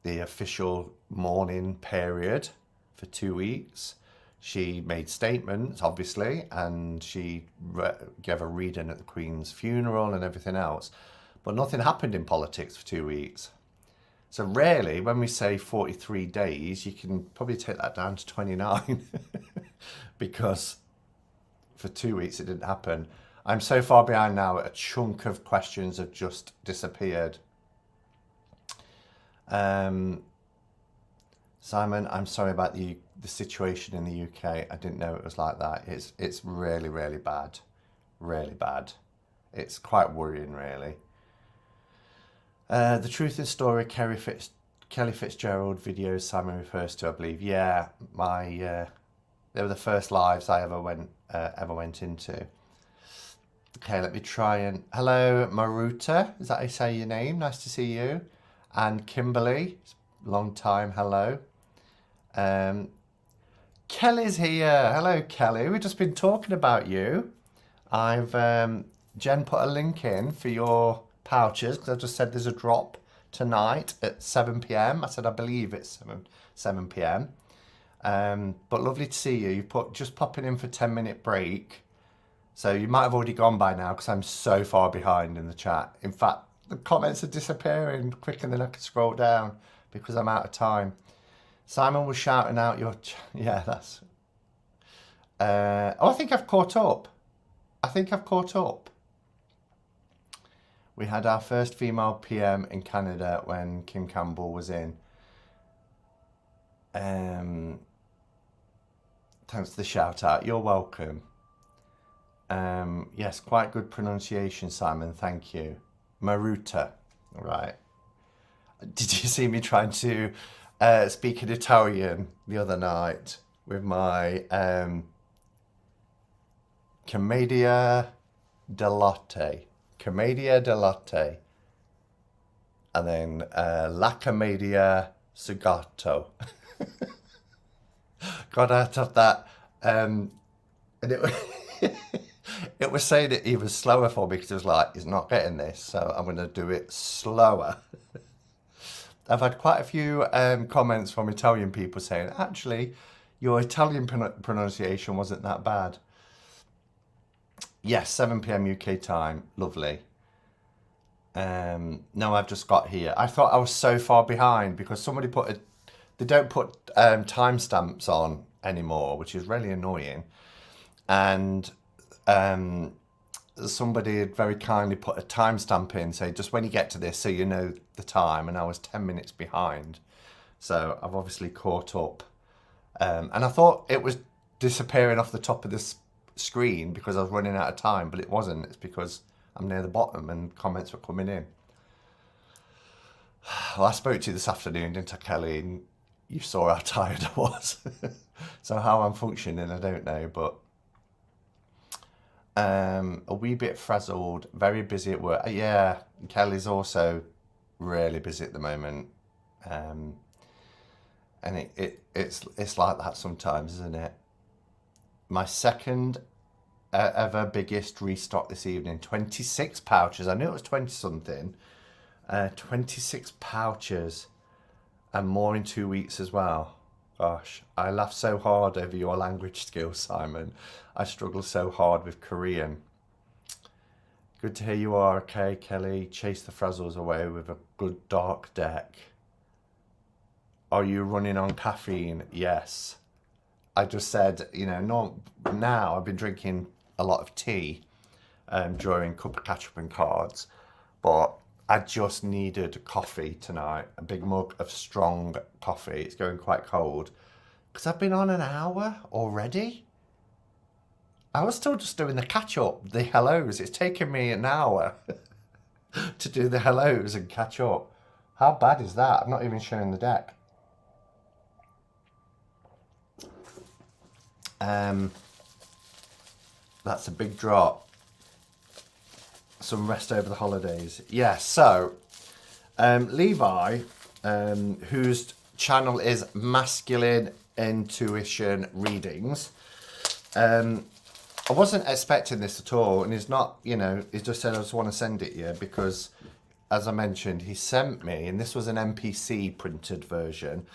the official mourning period for 2 weeks. She made statements, obviously, and she gave a reading at the Queen's funeral and everything else. But nothing happened in politics for 2 weeks. So really, when we say 43 days, you can probably take that down to 29 because for 2 weeks it didn't happen. I'm so far behind now, a chunk of questions have just disappeared. Simon, I'm sorry about the situation in the UK. I didn't know it was like that. It's really, really bad. Really bad. It's quite worrying, really. The Truth in Story, Kelly Fitzgerald videos Simon refers to, I believe. Yeah, they were the first lives I ever went into. Okay, let me try and... Hello, Maruta. Is that how you say your name? Nice to see you. And Kimberly. Long time. Hello. Kelly's here. Hello, Kelly. We've just been talking about you. Jen put a link in for your pouches because I just said there's a drop tonight at 7 p.m. I said I believe it's 7 p.m. But lovely to see you. You just popping in for a 10-minute break. So you might have already gone by now because I'm so far behind in the chat. In fact, the comments are disappearing quicker than I can scroll down because I'm out of time. Simon was shouting out your... Yeah, that's... I think I've caught up. We had our first female PM in Canada when Kim Campbell was in. Thanks for the shout out. You're welcome. Yes, quite good pronunciation, Simon. Thank you. Maruta. Right. Did you see me trying to speak in Italian the other night with my Commedia dell'arte? Commedia dell'arte. And then La Commedia Sugato. Got out of that. And it was saying it even slower for me because it was like, he's not getting this, so I'm going to do it slower. I've had quite a few comments from Italian people saying, actually, your Italian pronunciation wasn't that bad. Yes, 7 p.m. UK time. Lovely. No, I've just got here. I thought I was so far behind because somebody they don't put timestamps on anymore, which is really annoying. And somebody had very kindly put a timestamp in, say just when you get to this, so you know the time. And I was 10 minutes behind, so I've obviously caught up. And I thought it was disappearing off the top of this screen because I was running out of time, but it wasn't. It's because I'm near the bottom and comments were coming in. Well, I spoke to you this afternoon, didn't I, Kelly? And you saw how tired I was. So how I'm functioning, I don't know, but a wee bit frazzled, very busy at work. Yeah, Kelly's also really busy at the moment. And it's like that sometimes, isn't it? My second ever biggest restock this evening. 26 pouches. I knew it was 20 something. 26 pouches and more in 2 weeks as well. Gosh, I laugh so hard over your language skills, Simon. I struggle so hard with Korean. Good to hear you are okay, Kelly. Chase the frazzles away with a good dark deck. Are you running on caffeine? Yes. I just said, you know, now I've been drinking a lot of tea during Cuppa catch-up and cards, but I just needed coffee tonight, a big mug of strong coffee. It's going quite cold because I've been on an hour already. I was still just doing the catch-up, the hellos. It's taken me an hour to do the hellos and catch up. How bad is that? I'm not even showing the deck. That's a big drop. Some rest over the holidays. Yeah, so Levi, whose channel is Masculine Intuition Readings, I wasn't expecting this at all, and he's not, you know, he just said, I just want to send it you because as I mentioned, he sent me, and this was an MPC printed version,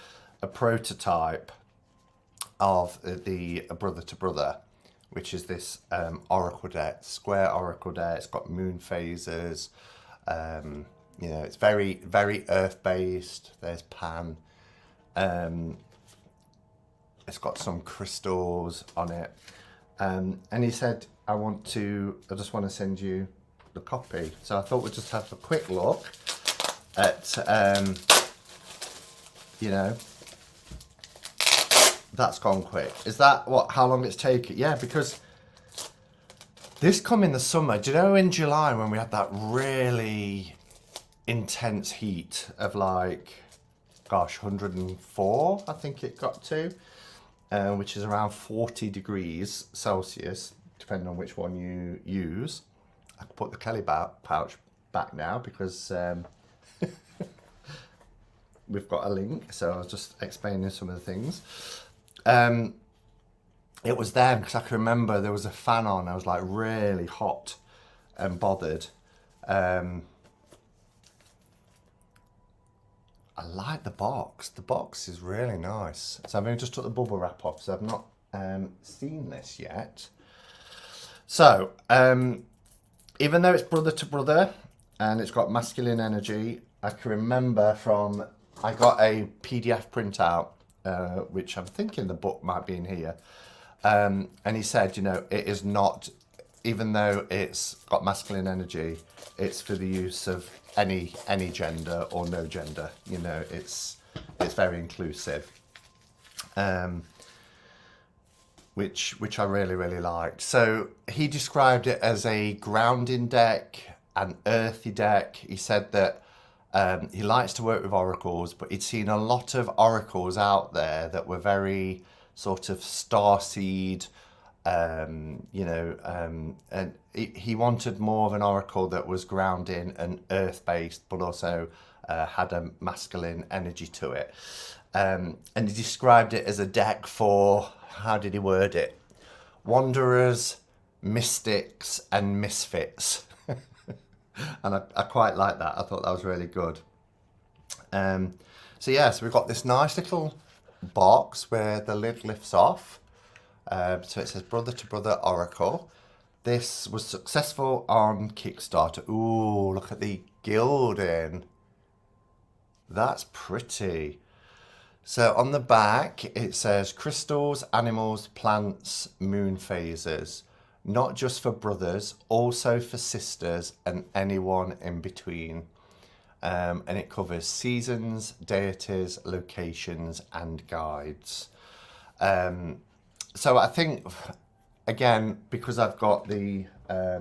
a prototype of the Brother to Brother, which is this oracle deck, square oracle deck. It's got moon phases. You know, it's very, very earth-based. There's Pan. It's got some crystals on it. And he said, I just want to send you the copy. So I thought we'd just have a quick look at, you know, that's gone quick. Is that how long it's taken? Yeah, because this come in the summer. Do you know in July when we had that really intense heat of like, gosh, 104, I think it got to, which is around 40 degrees Celsius, depending on which one you use. I can put the Kelly pouch back now because we've got a link. So I was just explaining some of the things. It was then because I can remember there was a fan on. I was like really hot and bothered. I like the box. The box is really nice. So I've only just took the bubble wrap off, so I've not seen this yet. So even though it's brother to brother and it's got masculine energy, I can remember I got a PDF printout, which I'm thinking the book might be in here. And he said, you know, it is not, even though it's got masculine energy, it's for the use of any gender or no gender. You know, it's very inclusive, which I really, really liked. So he described it as a grounding deck, an earthy deck. He said that he likes to work with oracles, but he'd seen a lot of oracles out there that were very sort of starseed, you know, and he wanted more of an oracle that was grounding and earth-based, but also had a masculine energy to it. And he described it as a deck for, how did he word it? Wanderers, mystics, and misfits. And I quite like that. I thought that was really good. So yeah, so we've got this nice little box where the lid lifts off. So it says Brother to Brother Oracle. This was successful on Kickstarter. Ooh, look at the gilding. That's pretty. So on the back, it says crystals, animals, plants, moon phases. Not just for brothers, also for sisters and anyone in between. And it covers seasons, deities, locations, and guides. So I think, again, because I've got the, I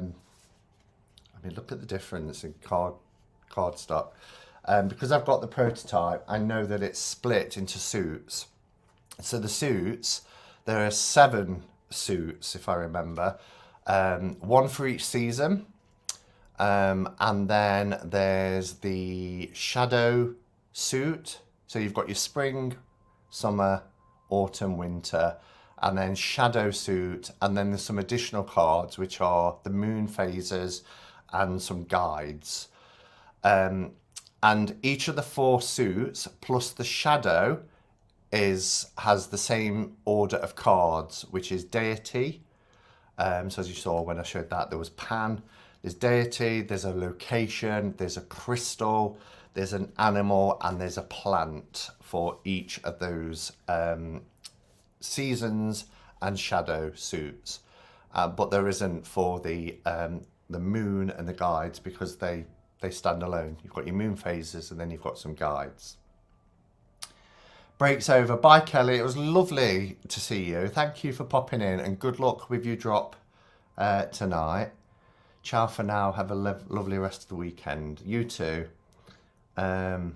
mean, look at the difference in cardstock. Because I've got the prototype, I know that it's split into suits. So the suits, there are 7 suits, if I remember, 1 for each season. And then there's the shadow suit. So you've got your spring, summer, autumn, winter, and then shadow suit. And then there's some additional cards, which are the moon phases and some guides. And each of the 4 suits plus the shadow has the same order of cards, which is deity. So as you saw when I showed that, there was Pan. There's deity, there's a location, there's a crystal, there's an animal, and there's a plant for each of those seasons and shadow suits. But there isn't for the moon and the guides because they stand alone. You've got your moon phases and then you've got some guides. Breaks over. Bye, Kelly. It was lovely to see you. Thank you for popping in and good luck with your drop tonight. Ciao for now. Have a lovely rest of the weekend. You too. I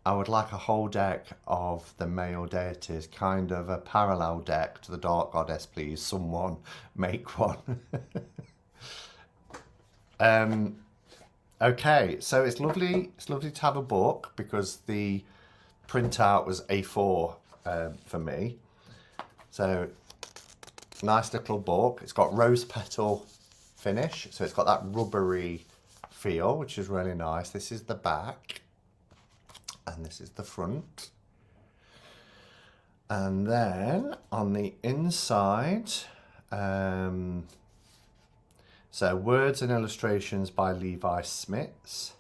would like a whole deck of the male deities, kind of a parallel deck to the Dark Goddess, please. Someone make one. Okay, so it's lovely to have a book because the printout was A4 for me. So nice little book. It's got rose petal finish, so it's got that rubbery feel, which is really nice. This is the back and this is the front. And then on the inside, so words and illustrations by Levi Smits.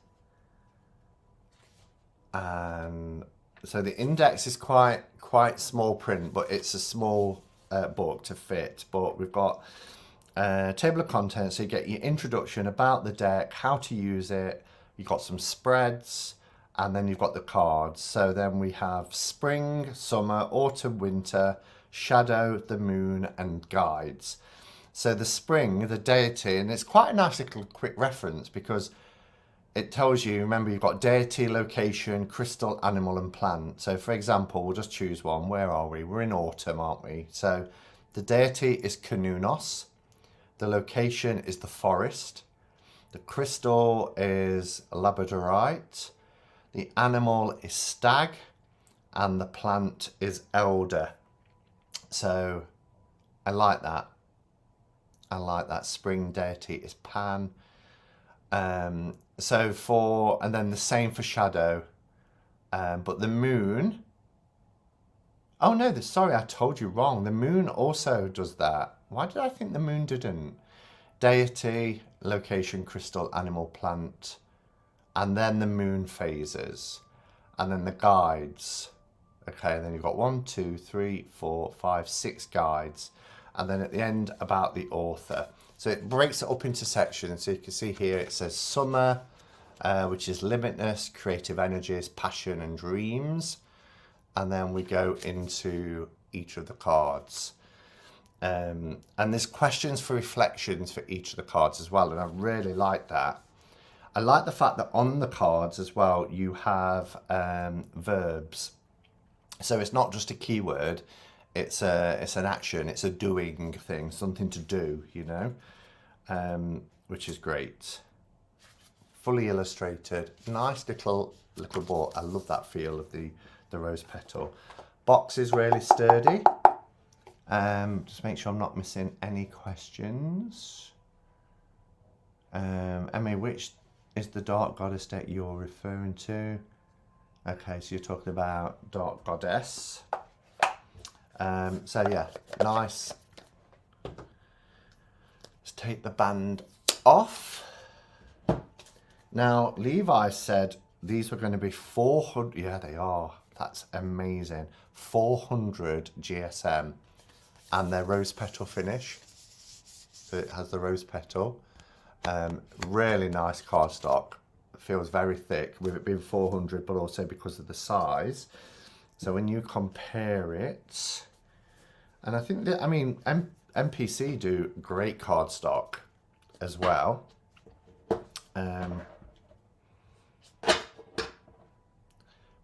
And so the index is quite small print, but it's a small book to fit. But we've got a table of contents, so you get your introduction about the deck, how to use it. You've got some spreads, and then you've got the cards. So then we have spring, summer, autumn, winter, shadow, the moon, and guides. So the spring, the deity, and it's quite a nice little quick reference because it tells you, remember, you've got deity, location, crystal, animal, and plant. So for example, we'll just choose one. Where are we? We're in autumn, aren't we? So the deity is Canunos. The location is the forest. The crystal is labradorite. The animal is stag. And the plant is elder. So I like that. I like that. Spring deity is Pan. And then the same for shadow. But the moon, oh no, sorry, I told you wrong. The moon also does that. Why did I think the moon didn't? Deity, location, crystal, animal, plant. And then the moon phases. And then the guides. Okay, and then you've got 1, 2, 3, 4, 5, 6 guides. And then at the end, about the author. So it breaks it up into sections. So you can see here it says summer, which is limitless, creative energies, passion and dreams. And then we go into each of the cards. And there's questions for reflections for each of the cards as well. And I really like that. I like the fact that on the cards as well, you have verbs. So it's not just a keyword. It's an action, it's a doing thing, something to do, you know, which is great. Fully illustrated, nice little book. I love that feel of the rose petal. Box is really sturdy. Just make sure I'm not missing any questions. Emmy, which is the dark goddess deck you're referring to? Okay, so you're talking about Dark Goddess. So yeah, nice. Let's take the band off. Now, Levi said these were going to be 400. Yeah, they are. That's amazing. 400 GSM. And they're rose petal finish. So it has the rose petal. Really nice cardstock. Feels very thick with it being 400, but also because of the size. So when you compare it, and I think that, I mean, MPC do great cardstock as well.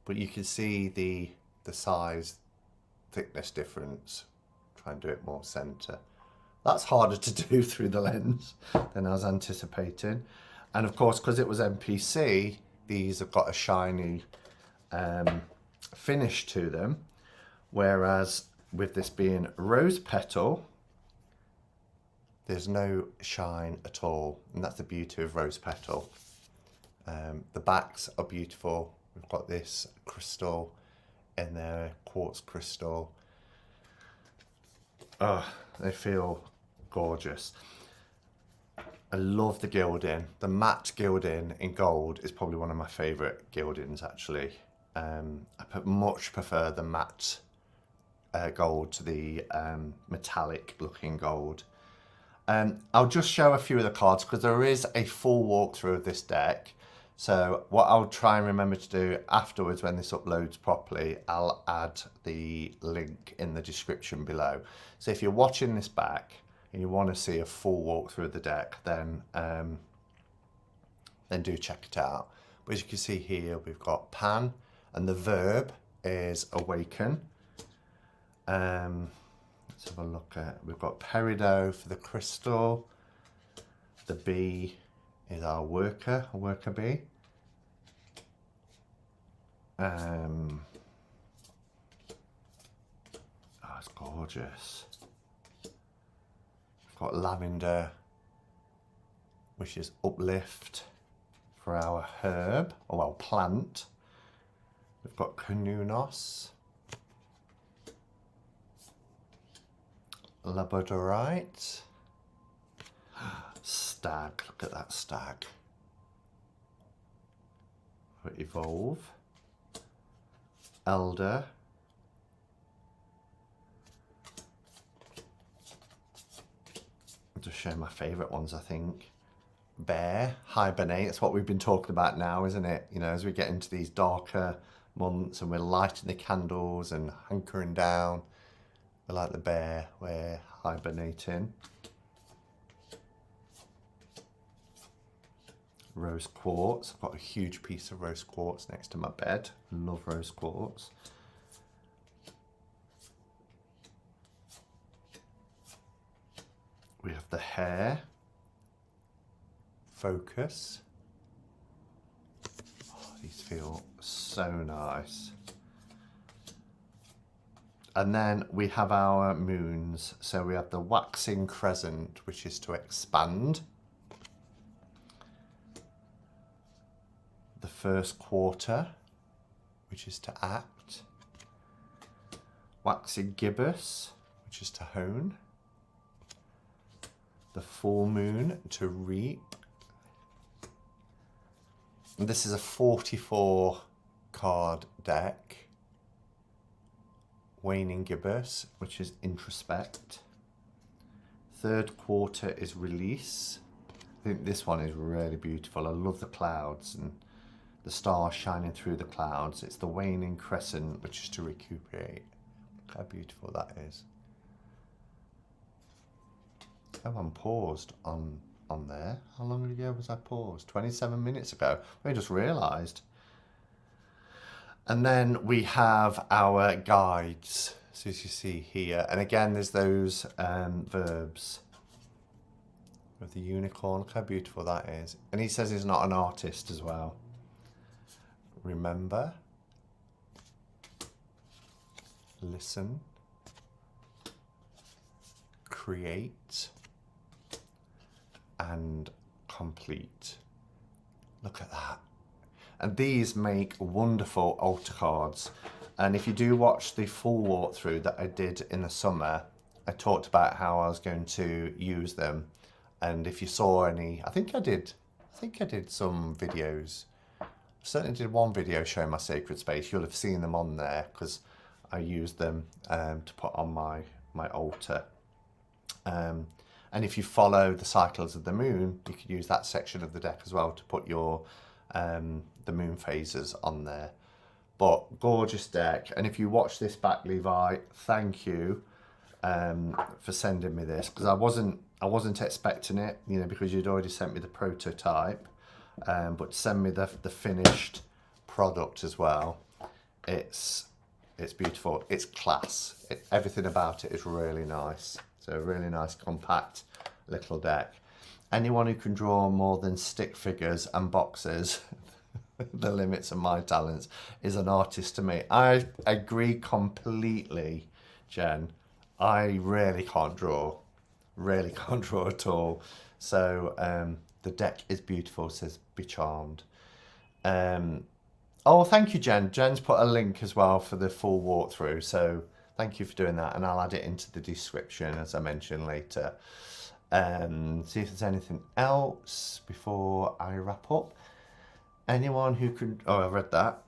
But you can see the size, thickness difference. Try and do it more center. That's harder to do through the lens than I was anticipating. And of course, because it was MPC, these have got a shiny finish to them. Whereas with this being rose petal, there's no shine at all. And that's the beauty of rose petal. The backs are beautiful. We've got this crystal in there, quartz crystal. Oh, they feel gorgeous. I love the gilding. The matte gilding in gold is probably one of my favourite gildings, actually. I much prefer the matte gold to the metallic looking gold. I'll just show a few of the cards because there is a full walkthrough of this deck. So what I'll try and remember to do afterwards when this uploads properly, I'll add the link in the description below. So if you're watching this back and you want to see a full walkthrough of the deck, then do check it out. But as you can see here, we've got Pan, and the verb is awaken. Let's have a look at, we've got Peridot for the crystal. The bee is our worker bee. Oh, it's gorgeous. We've got lavender, which is uplift. for our herb, or well, plant. We've got Canunos, Labradorite, stag, look at that stag. Evolve, elder, I'll just show my favourite ones, I think. Bear, hibernate, that's what we've been talking about now, isn't it? You know, as we get into these darker months and we're lighting the candles and hunkering down, we're like the bear, we're hibernating. Rose quartz, I've got a huge piece of rose quartz next to my bed. Love rose quartz. We have the hair, focus. Oh, these feel so nice. And then we have our moons. So we have the waxing crescent, which is to expand. The first quarter, which is to act. Waxing gibbous, which is to hone. The full moon, to reap. And this is a 44 card deck. Waning gibbous, which is introspect. Third quarter is release. I think this one is really beautiful. I love the clouds and the stars shining through the clouds. It's the waning crescent, which is to recuperate. Look how beautiful that is. Oh, I'm paused on there. How long ago was I paused? 27 minutes ago. I just realised. And then we have our guides. So as you see here, and again, there's those verbs with the unicorn. Look how beautiful that is. And he says he's not an artist as well. Remember, listen, create, and complete. Look at that. And these make wonderful altar cards. And if you do watch the full walkthrough that I did in the summer, I talked about how I was going to use them. And if you saw any, I think I did some videos. Certainly did one video showing my sacred space. You'll have seen them on there because I used them to put on my altar. And if you follow the cycles of the moon, you could use that section of the deck as well to put your the moon phases on there. But gorgeous deck. And if you watch this back, Levi, thank you for sending me this, because I wasn't expecting it, you know, because you'd already sent me the prototype. But send me the finished product as well. It's beautiful. It's class. Everything about it is really nice. So a really nice compact little deck. Anyone who can draw more than stick figures and boxes, the limits of my talents, is an artist to me. I agree completely, Jen. I really can't draw. Really can't draw at all. So the deck is beautiful, says Be Charmed. Oh, thank you, Jen. Jen's put a link as well for the full walkthrough. So thank you for doing that. And I'll add it into the description, as I mentioned later. See if there's anything else before I wrap up. Anyone who can... Oh, I read that.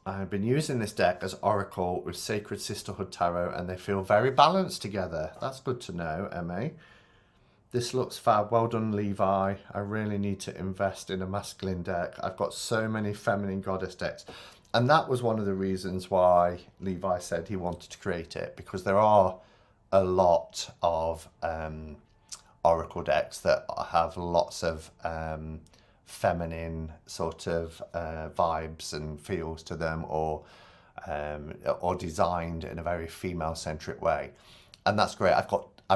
I've been using this deck as Oracle with Sacred Sisterhood Tarot, and they feel very balanced together. That's good to know, Emma. This looks fab. Well done, Levi. I really need to invest in a masculine deck. I've got so many feminine goddess decks. And that was one of the reasons why Levi said he wanted to create it, because there are a lot of Oracle decks that have lots of feminine sort of vibes and feels to them, or designed in a very female-centric way. And that's great. I've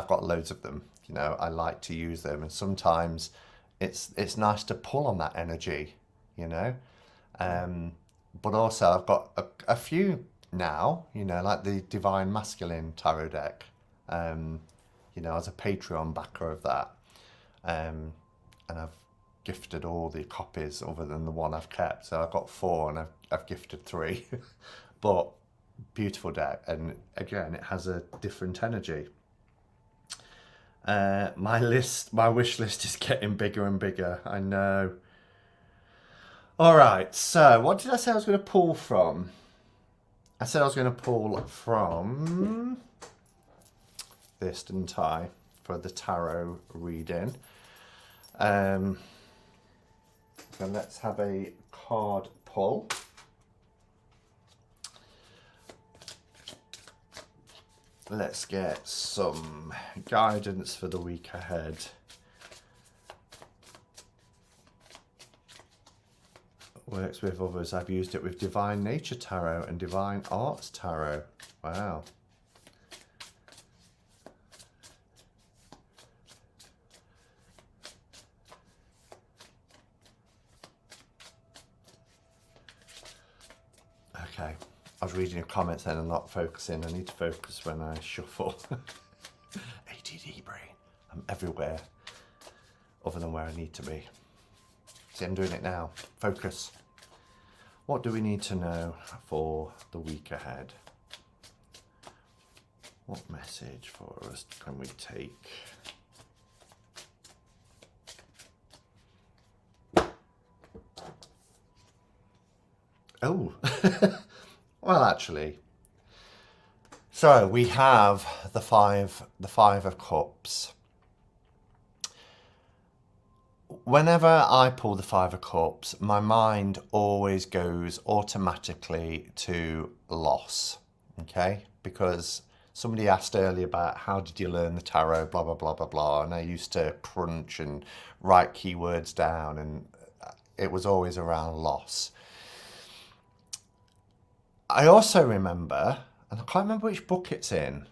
got loads of them. You know, I like to use them, and sometimes it's nice to pull on that energy, you know. But also I've got a few now, you know, like the Divine Masculine Tarot deck, you know, as a Patreon backer of that. And gifted all the copies other than the one I've kept. So I've got 4 and I've gifted 3. But beautiful deck, and again, it has a different energy. My wish list is getting bigger and bigger. I know. All right, so what did I say I was going to pull from? I said I was going to pull from this, didn't I, for the tarot reading. So let's have a card pull. Let's get some guidance for the week ahead. Works with others. I've used it with Divine Nature Tarot and Divine Arts Tarot. Wow. Okay. I was reading your comments then and not focusing. I need to focus when I shuffle. ADD brain. I'm everywhere other than where I need to be. See, I'm doing it now. Focus. What do we need to know for the week ahead? What message for us can we take? Oh, well, actually. So we have the five of Cups. Whenever I pull the 5 of Cups, my mind always goes automatically to loss, okay? Because somebody asked earlier about how did you learn the tarot, blah, blah, blah, blah, blah. And I used to crunch and write keywords down, and it was always around loss. I also remember, and I can't remember which book it's in.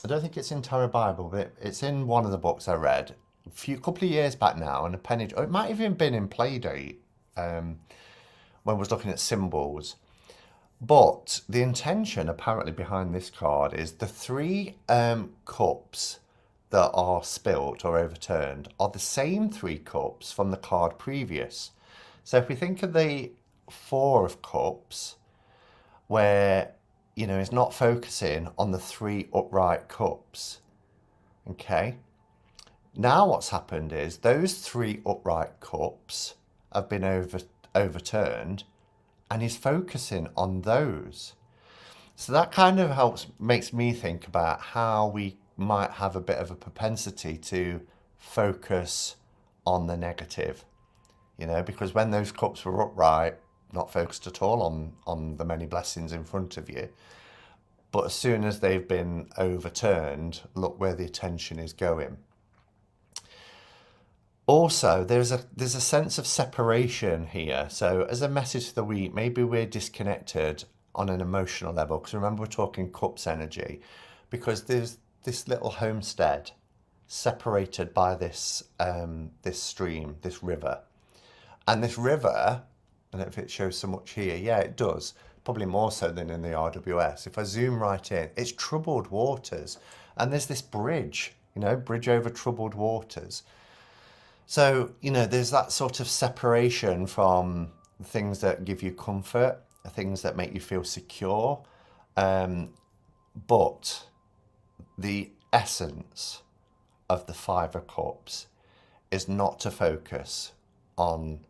I don't think it's in Tarot Bible, but it's in one of the books I read a couple of years back now, and it might have even been in Playdate when I was looking at symbols. But the intention apparently behind this card is the 3 cups that are spilt or overturned are the same 3 cups from the card previous. So if we think of the 4 of Cups, where, you know, it's not focusing on the 3 upright cups, okay? Now what's happened is those 3 upright cups have been overturned, and he's focusing on those. So that kind of makes me think about how we might have a bit of a propensity to focus on the negative, you know, because when those cups were upright, not focused at all on the many blessings in front of you. But as soon as they've been overturned, look where the attention is going. Also, there's a sense of separation here. So as a message for the week, maybe we're disconnected on an emotional level, because remember we're talking Cups energy, because there's this little homestead separated by this this stream, this river. And this river, I don't know if it shows so much here. Yeah, it does. Probably more so than in the RWS. If I zoom right in, it's troubled waters. And there's this bridge, you know, bridge over troubled waters. So, you know, there's that sort of separation from things that give you comfort, things that make you feel secure. But the essence of the 5 of Cups is not to focus on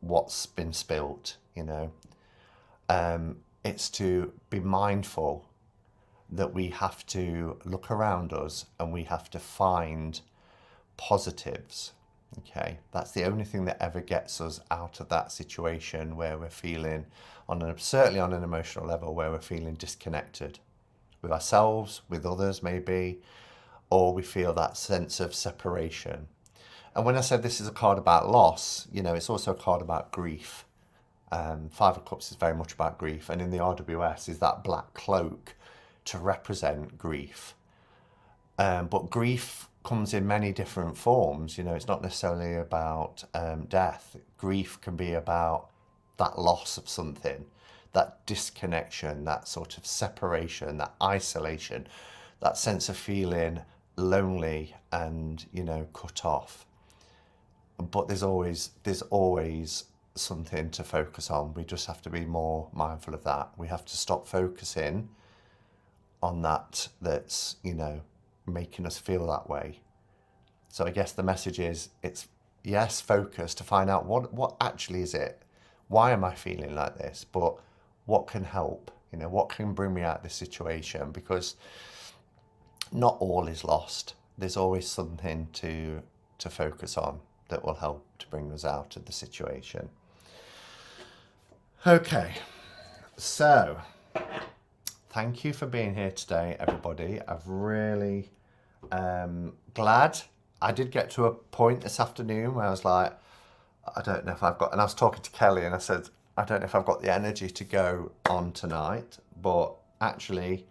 what's been spilt, you know. It's to be mindful that we have to look around us and we have to find positives. Okay, that's the only thing that ever gets us out of that situation where we're feeling, certainly on an emotional level, where we're feeling disconnected with ourselves, with others maybe, or we feel that sense of separation. And when I said this is a card about loss, you know, it's also a card about grief. 5 of Cups is very much about grief, and in the RWS is that black cloak to represent grief. But grief comes in many different forms. You know, it's not necessarily about death. Grief can be about that loss of something, that disconnection, that sort of separation, that isolation, that sense of feeling lonely and, you know, cut off. but there's always something to focus on. We just have to be more mindful of that. We have to stop focusing on that's, you know, making us feel that way. So I guess the message is, it's, yes, focus to find out what actually is it. Why am I feeling like this? But what can help? You know, what can bring me out of this situation? Because not all is lost. There's always something to focus on that will help to bring us out of the situation. Okay, so thank you for being here today, everybody. I've really glad. I did get to a point this afternoon where I was like, I don't know if I've got, and I was talking to Kelly and I said, I don't know if I've got the energy to go on tonight, but actually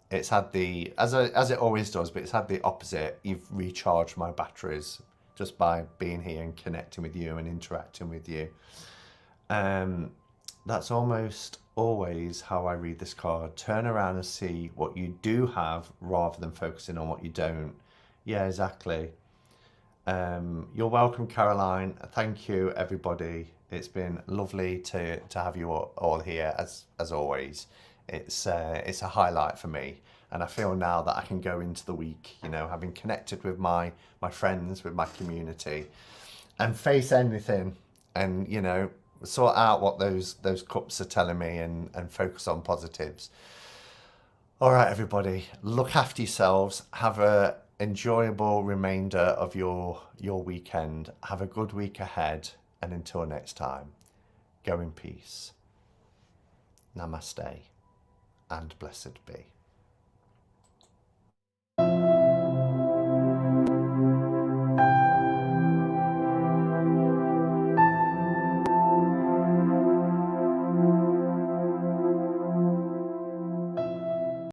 it's had the, as it always does, but it's had the opposite. You've recharged my batteries just by being here and connecting with you and interacting with you. That's almost always how I read this card. Turn around and see what you do have rather than focusing on what you don't. Yeah, exactly. You're welcome, Caroline. Thank you, everybody. It's been lovely to have you all here, as always. It's a highlight for me, and I feel now that I can go into the week, you know, having connected with my friends, with my community, and face anything, and, you know, sort out what those cups are telling me, and focus on positives. All right, everybody, look after yourselves. Have a enjoyable remainder of your weekend. Have a good week ahead, and until next time, go in peace. Namaste and blessed be.